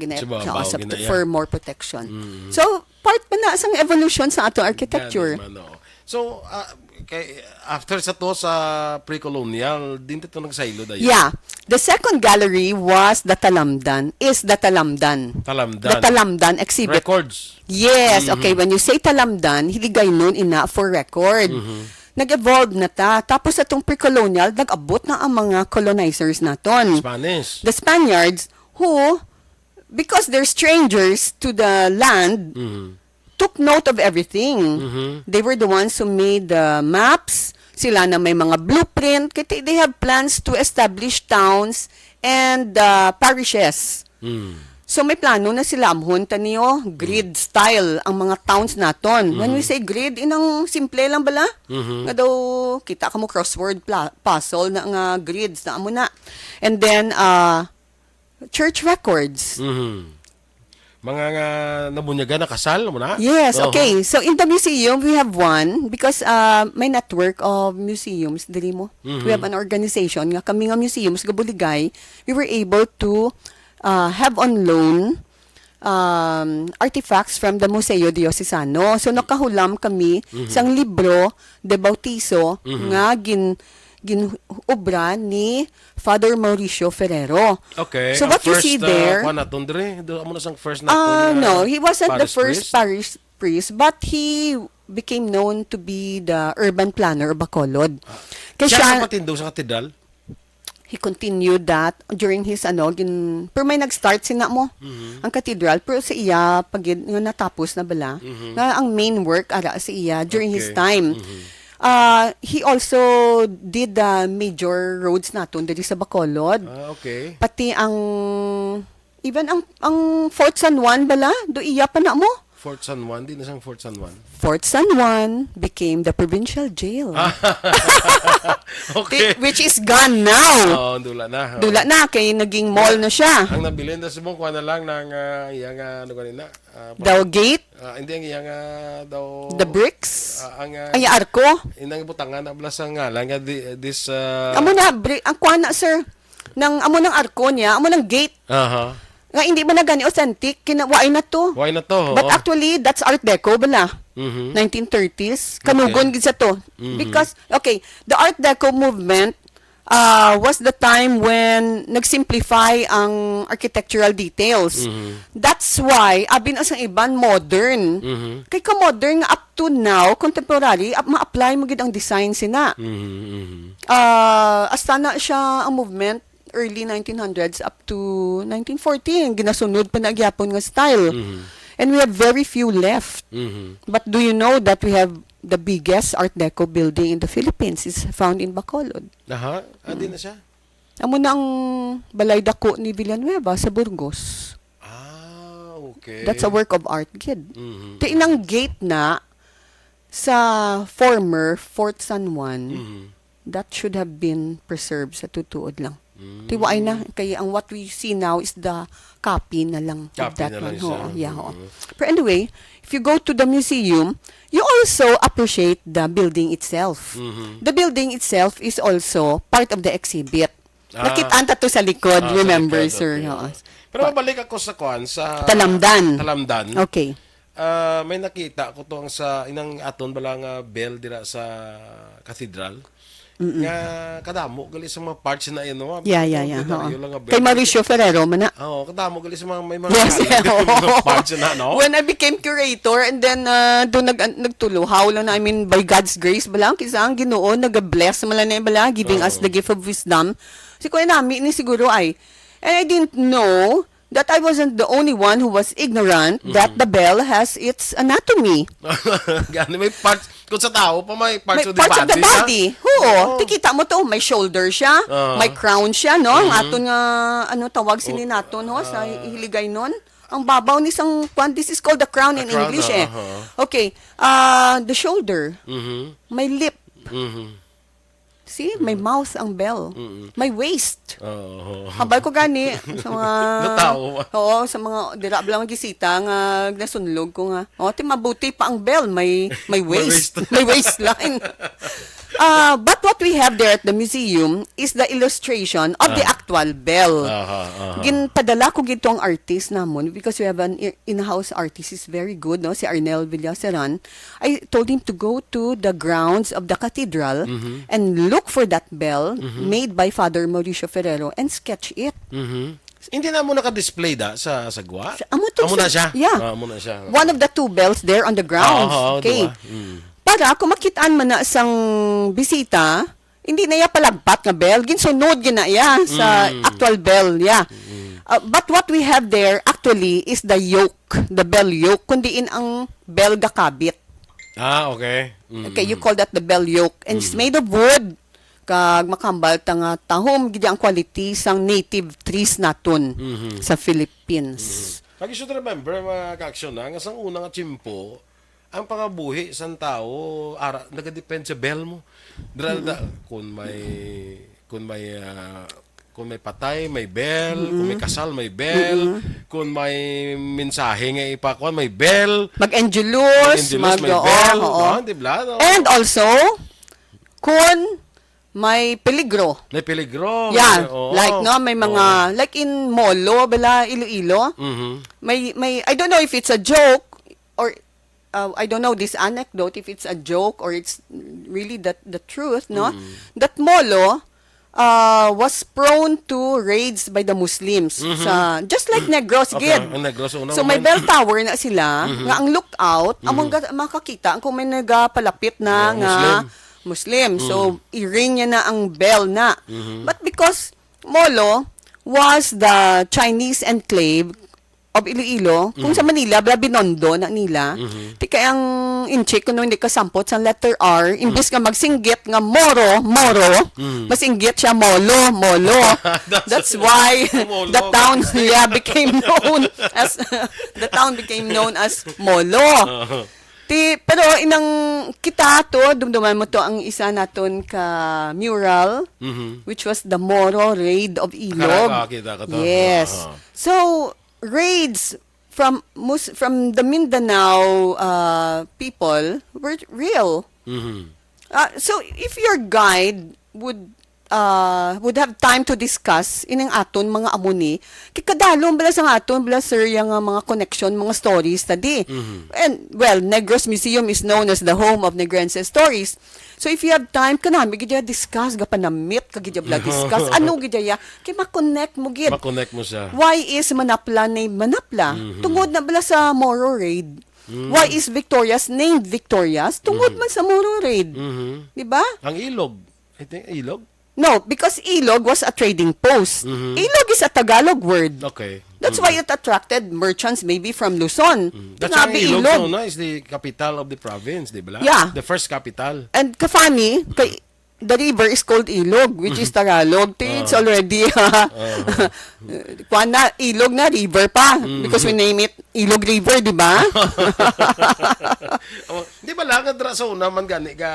for more protection. So, part pa na sang evolution sa atong architecture. So, after sa to sa pre-colonial, din ito nagsaylo dayo. Yeah. The second gallery was the Talamdan. Talamdan. The Talamdan exhibit. Records. Yes. Okay, when you say Talamdan, hiligay nun ina for record. Nag-evolve na ta. Tapos atong pre-colonial, nag-abot na ang mga colonizers naton. Spanish. The Spaniards who, because they're strangers to the land, took note of everything. They were the ones who made the maps. Sila na may mga blueprint. They have plans to establish towns and parishes. So may plano na sila amhon taniyo grid style ang mga towns naton. When we say grid, inang simple lang bala. Nga daw kita ka mo crossword puzzle na nga grids na amo na. And then church records. Mga nga nabunyaga na kasal mo na? Yes, okay. So in the museum, we have one because may network of museums, dili mo. We have an organization nga kami nga museums gabuligay. We were able to have on loan artifacts from the Museo Diocesano. So nakahulam kami sang libro de Bautizo nga ginubra ni Father Mauricio Ferrero. Okay. So what you see there, no, he wasn't the first parish priest, but he became known to be the urban planner of Bacolod. Siya patindo sa katedral? He continued that during his pero may nag-start sina mo ang cathedral, pero sa iya pag natapos na bala nga ang main work ara sa iya during his time. He also did the major roads naton diri sa Bacolod. Okay. Pati ang even ang Fort San Juan bala do iya pa na mo. Fort San Juan, di na siyang Fort San Juan. Fort San Juan became the provincial jail. Okay. Which is gone now. Dula na. Dula na, kay naging mall na siya. Ang nabilin na si Mong, kuha na lang ng iyang, ano kanina? The gate? Hindi, ang iyang, daw... The bricks? Ay, arko? Inang butangan, ablas ang ngalan, this... Amo na, ang kuha na, sir. Amo ng arko niya, amo ng gate. Nga hindi ba na gani authentic? Why na to? Why na to? But actually, that's Art Deco bala. 1930s. Kanugon gid sa to. Because, okay, the Art Deco movement was the time when nagsimplify ang architectural details. That's why, abin as ang iban, modern. Kay ka-modern nga up to now, contemporary, ma-apply mo gid ang design sina. Hasta na siya ang movement early 1900s up to 1940 ginasunod pa na gyapon nga style. And we have very few left. But do you know that we have the biggest Art Deco building in the Philippines is found in Bacolod? Adi na siya? Amo na ang balay dako ni Villanueva sa Burgos. Okay. That's a work of art, kid. Tinang gate na sa former Fort San Juan, that should have been preserved sa tutuod lang. Tiwaay na. Kaya ang what we see now is the copy na lang of Copy that na lang one. siya. Oo, yeah, oo. But anyway, if you go to the museum, you also appreciate the building itself. The building itself is also part of the exhibit. Nakitaan ta to sa likod, Sa remember, likod, sir? okay. Oo. Pero mabalik ako sa kuan sa Talamdan. Okay. May nakita ko to ang sa inang aton bala nga bell dira sa cathedral. Nga kadamo gali sa mga parts na yun, no? Yeah. Oo. Kay Mauricio Ferrero man na. Oo, kadamo gali sa mga may mga Yes, mga parts na, no? When I became curator and then doon nagtulo, how lang na, I mean, by God's grace, balang kisang Ginoo, nag-bless man lang na bala, giving us the gift of wisdom. Si kuya namin ni siguro ay, and I didn't know that I wasn't the only one who was ignorant that the bell has its anatomy. Gani may parts kung sa tao pa may parts May of the parts body. of the body. Oo. Tikita mo to, may shoulder siya, may crown siya, no? Ang aton nga, ano tawag sini naton, no? Sa hiligay nun. Ang babaw ni isang, this is called the crown in crown, English, eh. Okay. The shoulder, may lip. See, may mouth ang bell. May waist. Habal ko gani sa mga Oo, sa mga dira blang gisita nga nasunlog ko nga. Ti mabuti pa ang bell, may waist, may waistline. But what we have there at the museum is the illustration of the actual bell. Ginpadala ko gito ang artist namon because we have an in-house artist is very good, no? Si Arnel Villaseran. I told him to go to the grounds of the cathedral and look for that bell made by Father Mauricio Ferrero and sketch it. Hindi na mo naka-display sa sagwa? Amo na siya? Yeah. Amo na siya. One of the two bells there on the grounds. Okay. Para kung makitaan man na isang bisita, hindi na iya palagpat nga bell, ginsunod gina iya sa actual bell, yeah. But what we have there actually is the yoke, the bell yoke, kundiin ang bell gakabit. Okay. Okay, you call that the bell yoke. And it's made of wood. Kag makambal nga tahom gid ang quality sang native trees naton sa Philippines. Pag you should remember mga ka-aksyon na, nga sang unang chimpo, ang pangabuhi sang tao nagadepend sa bell mo. Kung may patay, may bell. Kung may kasal, may bell. Kung may mensahe nga ipakuan, may bell. Mag-angelus, may bell. No? And also, kung may peligro. May peligro. Yeah, may mga, like in Molo, bala, Iloilo. May, I don't know if it's a joke or I don't know this anecdote if it's a joke or it's really the truth, no? That Molo was prone to raids by the Muslims sa just like Negros gid. So may bell tower na sila nga ang lookout among makakita kung may nagapalapit na nga Muslim. So i-ring niya na ang bell na. But because Molo was the Chinese enclave of Iloilo, kung sa Manila, Binondo na nila, di kaya ang in-check kung hindi kasampot sa letter R, imbis nga magsinggit nga moro, masinggit siya molo. That's why the town became known as Molo. Pero inang kita to, dumduman mo to ang isa naton ka mural, which was the Moro Raid of Ilog. Yes. So, raids from the Mindanao people were real. So if your guide would have time to discuss ining aton mga amuni, kikadalom bala sa aton bala sir yang mga connection, mga stories tadi. And well, Negros Museum is known as the home of Negrense stories. So if you have time kanami gid discuss gapanamit kagid bala discuss ano gid ya kay ma-connect mo gid. Ma-connect mo siya. Why is Manapla named Manapla? Tungod na bala sa Moro Raid. Why is Victorias named Victorias? Tungod man sa Moro Raid. Di ba? Ang ilog. I think ilog. No, because Ilog was a trading post. Ilog is a Tagalog word. Okay. That's why it attracted merchants maybe from Luzon. That's why Ilog is the capital of the province, di ba? Yeah. The first capital. And kafani, the river is called Ilog, which is Tagalog. It's already Ilog na river pa because we name it Ilog River, di ba? Di ba lang sa una man gani ka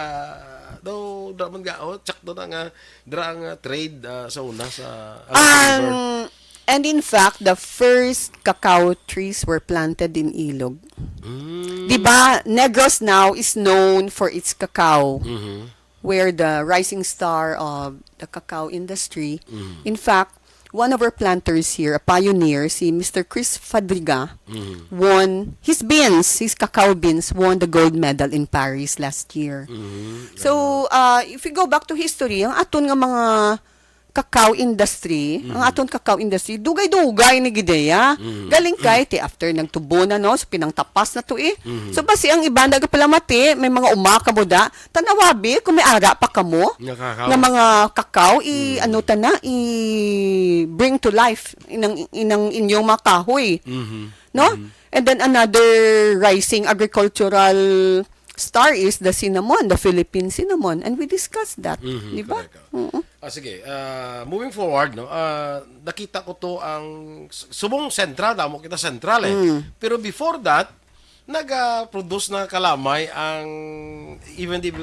daw man gao tsak do nga dra nga trade sa una sa River. And in fact, the first cacao trees were planted in Ilog. Di ba, Negros now is known for its cacao, where the rising star of the cacao industry. In fact, one of our planters here, a pioneer, si Mr. Chris Fadriga, won his cacao beans, won the gold medal in Paris last year. So, if we go back to history, ang aton nga mga cacao industry, ang aton cacao industry, dugay-dugay ni Gideya. Galing kay, after nagtubo na, no, so pinangtapas na to So, basi ang iba nagpalamati, may mga umakamuda, tanawabi, kung may ara pa kamo, nga mga cacao, bring to life, inang inyong mga kahoy. No? And then another rising agricultural star is the cinnamon, the Philippine cinnamon. And we discussed that. Di ba? Sige, moving forward, no, nakita ko to ang subong sentral, damo kita sentral Pero before that, nag-produce na kalamay ang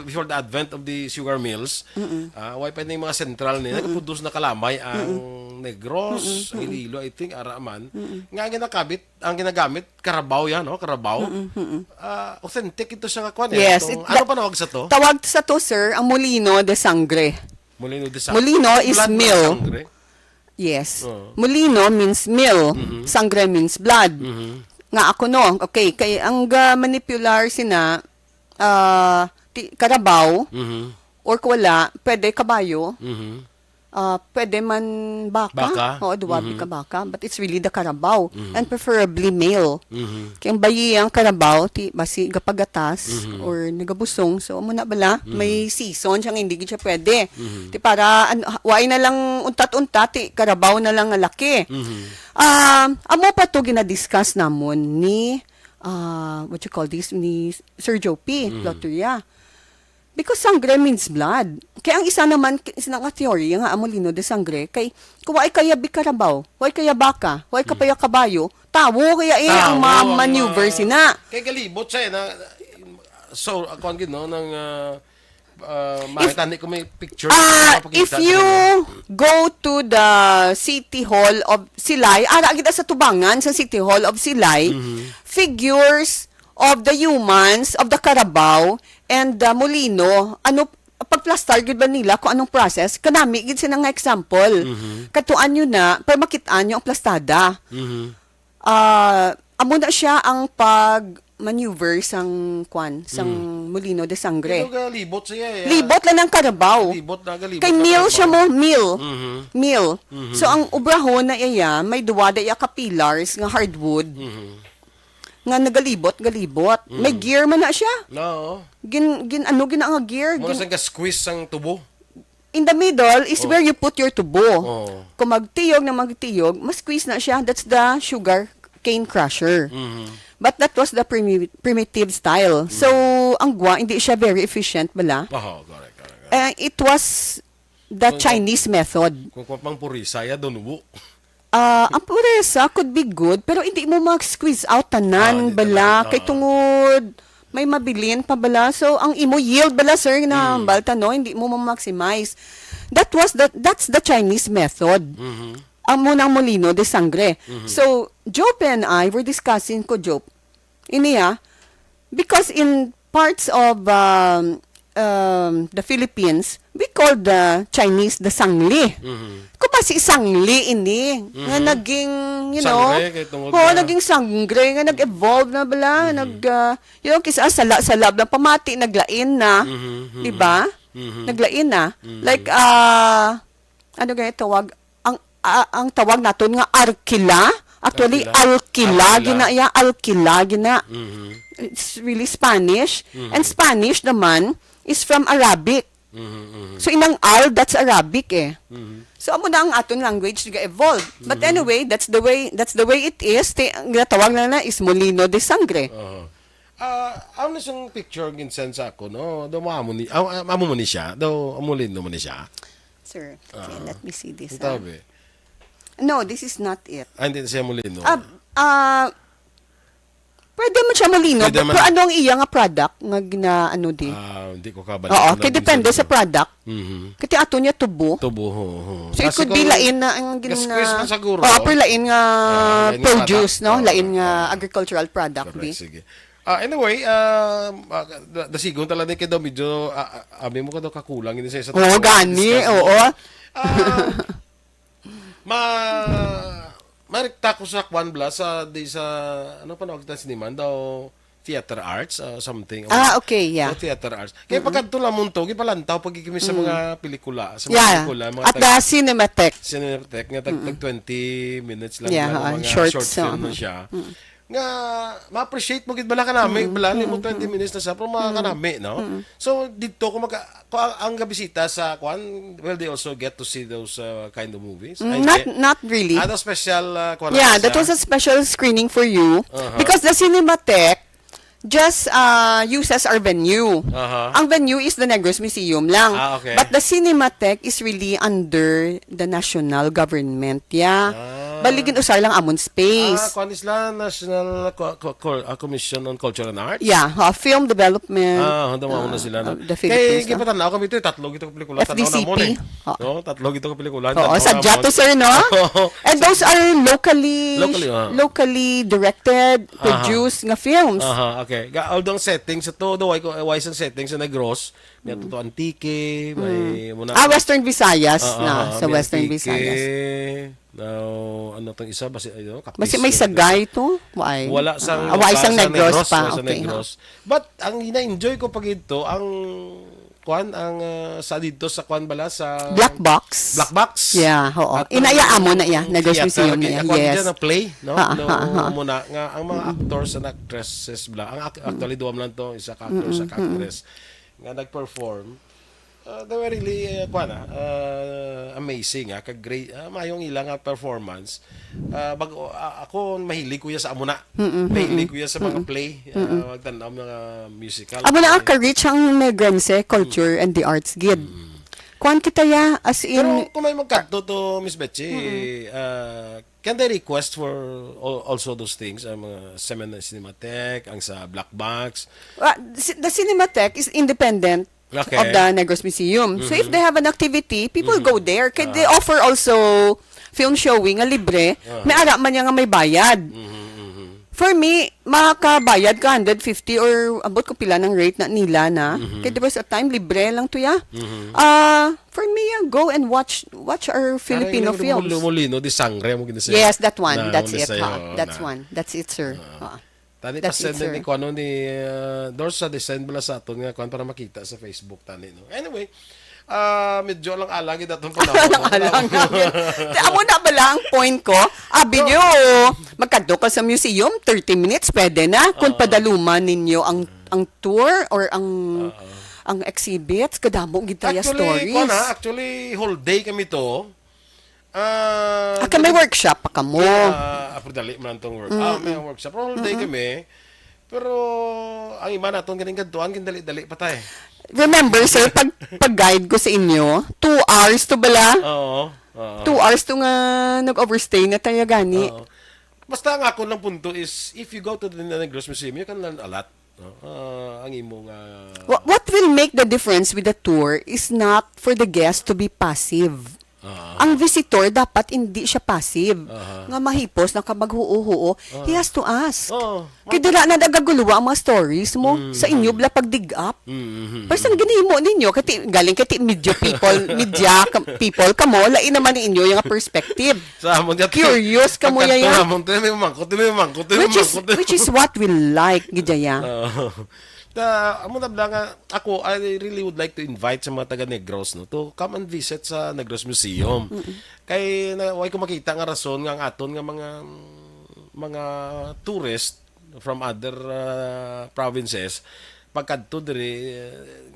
before the advent of the sugar mills. Why pa yung mga sentral nila, nag-produce na kalamay ang Negros, Iloilo, I think, Araman. Nga ang ginagamit, Carabao yan, no? Carabao. Authentic ito siya kakuan. Yes. Ano pa nawag sa to? Tawag sa to, sir, ang Molino de Sangre. Molino is blood mill. Yes. Molino means mill. Sangre means blood. Nga ako no. Okay, kay ang manipular sina Carabao or wala, pwede kabayo. Pwede man baka. Oo, duwabi ka baka. But it's really the Carabao. And preferably male. Kaya ang bayi ang Carabao, basi gapagatas or nagabusong. So, amo na bala, may season siyang hindi siya pwede. Para, why na lang untat-untat, Carabao na lang nga laki. Amo pa to ginadiscuss namon ni, what you call this, ni Sir Joe P. Loteria. Because sangre means blood. Kaya ang isa naman, isa nga theory, nga Molino de Sangre, kay, kung why kaya bikarabaw, why kaya baka, why kapaya kabayo, tawo kaya ang maneuver sina. Kay galibot siya na, so, ako ang gino, ng, makita ko may picture. If you go to the City Hall of Silay, kita sa tubangan sa City Hall of Silay, figures of the humans, of the Carabao, and the Molino, pagplastar gid ba nila kung anong process, kanami gid sila nga example. Katuan nyo na, para makitaan nyo ang plastada. Amo na siya ang pag-maneuver sang Molino de Sangre. Ito libot siya Libot lang ng Carabao. Kay mill siya mo, mill. So, ang ubrahon na iya, may duwada iya ka pillars nga hardwood. Nga nagalibot. May gear man na siya. No. Gina nga gear. Muna saan ka squeeze ang tubo? In the middle is where you put your tubo. Kung magtiyog, mas squeeze na siya. That's the sugar cane crusher. But that was the primitive style. So, ang gwa, hindi siya very efficient, bala? Correct. It was the Chinese method. Kung pang purisa, donubo. Ang puresa could be good, pero hindi mo mag-squeeze out tanan, bala. Kay tungod, may mabilin pa bala. So, ang imo yield bala, sir, na balta, no? Hindi mo ma-maximize. That's the Chinese method. Ang munang Molino de Sangre. So, Jope and I were discussing Jope. Iniya, because in parts of the Philippines, we call the Chinese the Sangli. Kung ba si Sangli ini, nga naging, naging sangre, nga nag-evolve na bala, kisa salab na pamati, naglain na, di ba? Naglain na. Like, ano ganyan tawag? Ang tawag natin nga arkila. Actually, alkila gina. It's really Spanish. And Spanish naman is from Arabic. So, inang that's Arabic So, amo na ang aton language nag-evolve. But anyway, that's the way it is. Ginatawag na is Molino de Sangre. Ano siyang picture ginsen sa ako, no? Do amo mo ni siya. Do Molino mo ni siya. Sir, okay, let me see this. Tabi. No, this is not it. Hindi siya Molino. Pwede mo siya malino. Pwede man. Pero ano ang iya nga product nga gina ano di? Hindi ko kabalik. Oo, kay depende sa product. Mhm. Kati ato niya tubo. Tubo. So it could be lain na ang Gas-gas man siguro. pero lain nga lain nga produce, product. no? Lain nga agricultural product Correct, di. sige. Anyway, dasigon talaga kay daw medyo abi mo ka daw kakulang hindi sa Oo, gani, oo. Marikta ko sa Kwan Blas sa ano pa nawag ta siniman daw theater arts something. Okay, yeah. Theater arts. Kaya pagkadto lamon to gipalantaw pagigimi sa mga pelikula, Yeah. mga At the Cinematheque. Cinematheque nga tag 20 minutes lang Yeah, mga short film na siya. Nga ma-appreciate mo gid bala kanami balali mo 20 minutes na sa pero mga kanami no. So dito ko ang gabisita sa Kwan, well they also get to see those kind of movies. Not really. Ada special Kwan Yeah, that was a special screening for you because the Cinematheque just uses our venue. Ang venue is the Negros Museum lang. Okay. But the Cinematheque is really under the national government. Yeah. Baligin usar lang amon space. Kwan isla National Commission on Culture and Arts. Yeah, film development. Handa mo na sila no. The Philippines. Kay gipatan ako ito tatlo gito ka pelikula tanaw na mo FDCP. No, tatlo gito ka pelikula. Oo, sadya to sir, no? And those are locally directed, produced nga films. Okay. Although settings ito, do wise ang settings sa Negros, may to Antique, may muna Western Visayas na sa Western Visayas. Now, ano tong isa basi Basi may sagay to? Why? Wala sang Waisang Negros pa. Sa Okay. Negros. But ang ina-enjoy ko pag ito ang sa dito sa Kwan bala sa Black Box. Black Box. Yeah, oo. Inaya mo na yan. Negros Museum na yan. Yes. Na play, no? Muna nga ang mga actors and actresses bla. Actually duwam lang to, isa ka actor sa actress nga nag-perform. They were really amazing kag-great mayong ilang performance. Ako mahilig ko ya sa amuna. Mahilig ko ya sa mga play, magtanaw mga musical. Amo na ang ka-reach ang Negrense Culture and the Arts Guild. Kuan kita ya as in Pero kung may magkadto to Miss Betchy, can they request for also those things ang mga Cinematheque, ang sa Black Box? The Cinematheque is independent of the Negros Museum. So if they have an activity, people go there. Kaya they offer also film showing, libre. May ara man nga may bayad. For me, makakabayad ka 150 or abot ko pila ng rate na nila na. Kaya there was a time, libre lang to ya. For me, go and watch our Filipino films. Lumulino, di sangre mo ginasaya. Yes, that one. That's it. That's one. That's it, sir. Tani pa-send ni ko ano ni Doors sa descend bala sa aton nga kuan para makita sa Facebook tani no. Anyway, medyo lang alagi datong panahon. Amo na bala ang point ko. Abi nyo, magkadto ka sa museum, 30 minutes pwede na kung padaluman ninyo ang tour or ang exhibits kadamo gid taya stories. Actually whole day kami to. May workshop pa kamo. Dali man tong work. May workshop. Whole day kami. Pero ang iba naton ganing kadtuan dali pa tay. Remember sir, pag-guide ko sa inyo, 2 hours to bala. Oo. 2 hours to nga nag-overstay na tayo gani. Basta ang ako lang punto is if you go to the Negros Museum, you can learn a lot. Ang imong What will make the difference with the tour is not for the guest to be passive. Ang visitor dapat hindi siya passive. Nga mahipos na kabaghuo-huo, he has to ask. Kaya dila na nagaguluwa ang mga stories mo sa inyo bla pag-dig up. Person ginhimo ninyo kati galing kati media people kamo lain naman ninyo yung perspective. Curious kamo ya. Which is what we like gidaya. Amo na nga ako I really would like to invite sa mga taga Negros no to come and visit sa Negros Museum. Kay way ko makita nga rason nga ang aton nga mga tourist from other provinces pagkadto diri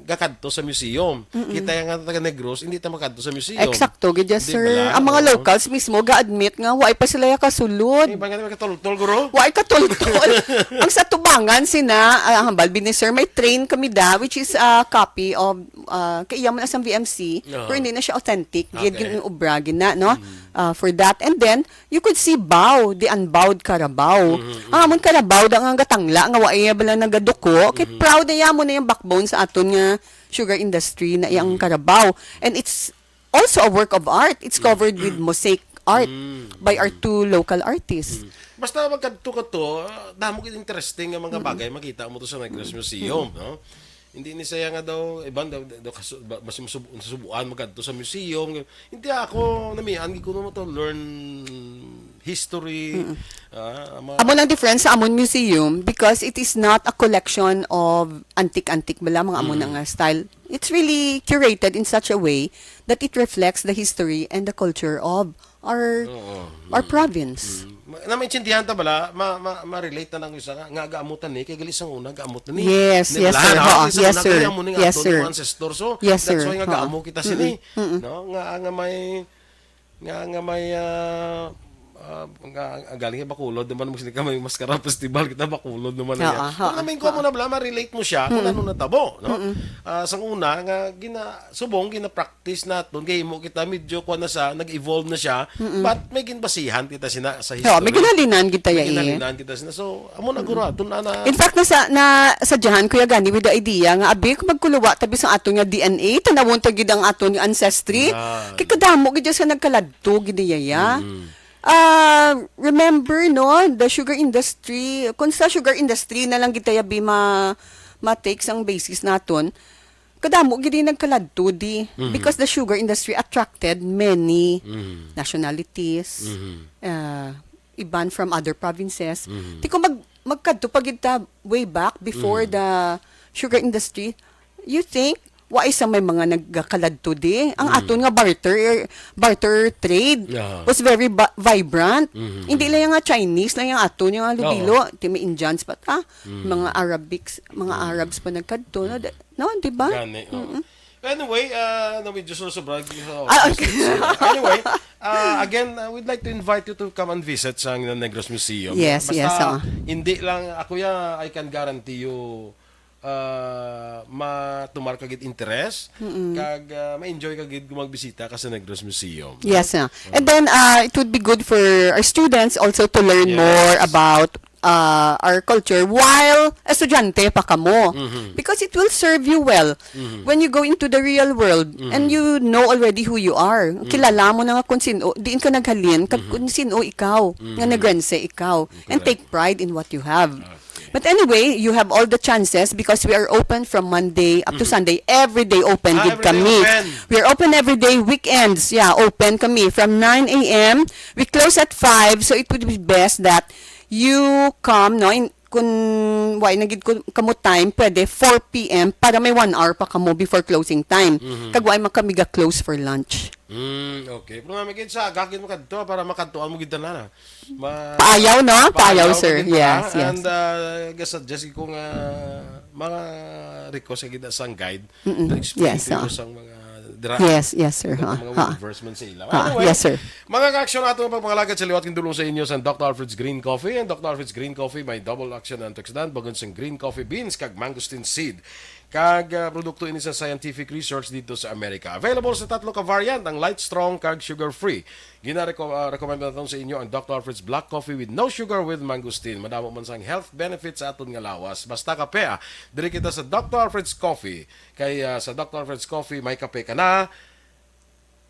gakadto sa museum. Kita nga taga Negros hindi ta makadto sa museum. Eksakto, gidya, Di sir. bala? Ang mga Oo. locals mismo ga-admit nga why pa sila kasulod. Ba nga katultol guro? Why katultol? Ang sa tubangan sina hambal ni sir may train kami da which is a copy of kaya man asang BMC pero hindi na siya authentic. Okay. Gid ubra gina no for that, and then you could see Bao, the unbowed Carabao. Ang amon Carabao da nga gatangla nga waay bala nagaduko kay proud na yamo na yung backbone sa aton nga sugar industry na iyang Carabao, and it's also a work of art. It's covered with mosaic art by our two local artists. Basta magkadto ka to, damo gid interesting nga mga bagay makita mo to sa Negros Museum, no? Hindi ni saya nga daw ibang daw mas subuan magkadto sa museum. Hindi ako namihan gid ko mo to learn history. Amon ang difference sa amon museum because it is not a collection of antique bala mga amon nga style. It's really curated in such a way that it reflects the history and the culture of our province. Na maintindihan ta bala, ma-relate na lang isa nga gaamutan ni kay galisang una gaamutan ni. Yes, Di yes, bala, sir. no? Oo, Isang yes, una sir. kaya mo ni nga Yes, ato, sir. ni ancestor. So, Yes, that's sir. why nga Oo. gaamo kita sini. No? Nga may galing nga Bacolod naman mo ka may Mascara Festival kita Bacolod naman niya. Kung namin ko mo na bala ma-relate mo siya kung ano natabo, no? Sang una nga subong gina-practice naton kay mo kita medyo kuan na sa nag-evolve na siya, but may ginbasihan kita sina sa history. May ginalinan kita ya Ginalinan kita sina. So amo na guro aton na In fact, sa Jahan, Kuya Gani, with the idea nga, abi, kung magkuluwa, tabi sa ato nga DNA, tanawon ta gid ang ato nga ancestry, kay kadamo, gid sa nagkaladto, gid yaya. Remember, no, the sugar industry, kung sa sugar industry na lang kita yabi ma-take sang basis naton, kadamo, gid nagkaladto di, because the sugar industry attracted many nationalities, iban from other provinces. Di ko magkadto pag ita way back before the sugar industry, you think wa isa may mga nagkaladto di ang aton nga barter trade was very vibrant. Hindi lang nga Chinese lang yung aton yung lubilo, ti may Indians pa mga Arabs pa nagkadto no, di ba? Gani. Anyway, no, we just also brag. Okay. Anyway, again, we'd like to invite you to come and visit sa Negros Museum. Yes, Basta, hindi lang, ako I can guarantee you, matumar kagid interest, kag ma-enjoy kagid magbisita ka sa Negros Museum. Yes, and then it would be good for our students also to learn more about our culture while estudyante pa kamo, because it will serve you well when you go into the real world and you know already who you are. Kilala mo na nga kung sino, diin ka naghalin kung sino ikaw, nga nagrense ikaw, and take pride in what you have. But anyway, you have all the chances because we are open from Monday up to Sunday. Every day open gid kami. We are open every day, weekends. Yeah, open kami from 9 a.m. We close at 5, so it would be best that you come, no, kung why nagid ko kamo time, pwede 4 p.m. para may 1 hour pa kamo before closing time. Kag why makamiga close for lunch. Okay. Pero namin gid sa gagin mo kadto para makadtuan mo gid na. Paayaw, no? Paayaw, sir. Yes, yes. And suggest ko nga mga request gid sang guide. Yes, sang mga yes, sir. Mga reimbursement sa ilaw. Anyway, yes, sir. Mga ka-aksyon nato ng pagpangalagad sa liwat kindulong sa inyo sa Dr. Alfred's Green Coffee. And Dr. Alfred's Green Coffee may double action antioxidant bagon sa green coffee beans kag mangosteen seed. Kag produkto ini sa scientific research dito sa Amerika. Available sa 3 ka variant, ang light, strong, kag sugar-free. Gina-recommend natin sa inyo ang Dr. Alfred's Black Coffee with no sugar with mangosteen. Madamo man sang health benefits sa aton nga lawas. Basta kape, diri kita sa Dr. Alfred's Coffee. Kay sa Dr. Alfred's Coffee, may kape ka na,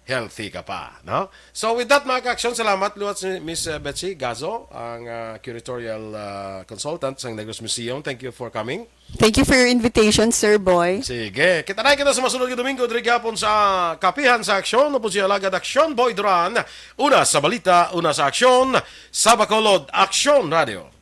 healthy ka pa, no? So with that, mga ka-aksyon, salamat luwat si Miss Betsy Gazo, ang curatorial consultant sa Negros Museum. Thank you for coming. Thank you for your invitation, Sir Boy. Sige, kita na kita sa masunod ng Domingo, diri gapon sa Kapehan sa Aksyon, no po siya alagad Aksyon Boy Duran. Una sa balita, una sa aksyon, sa Bacolod, Aksyon Radio.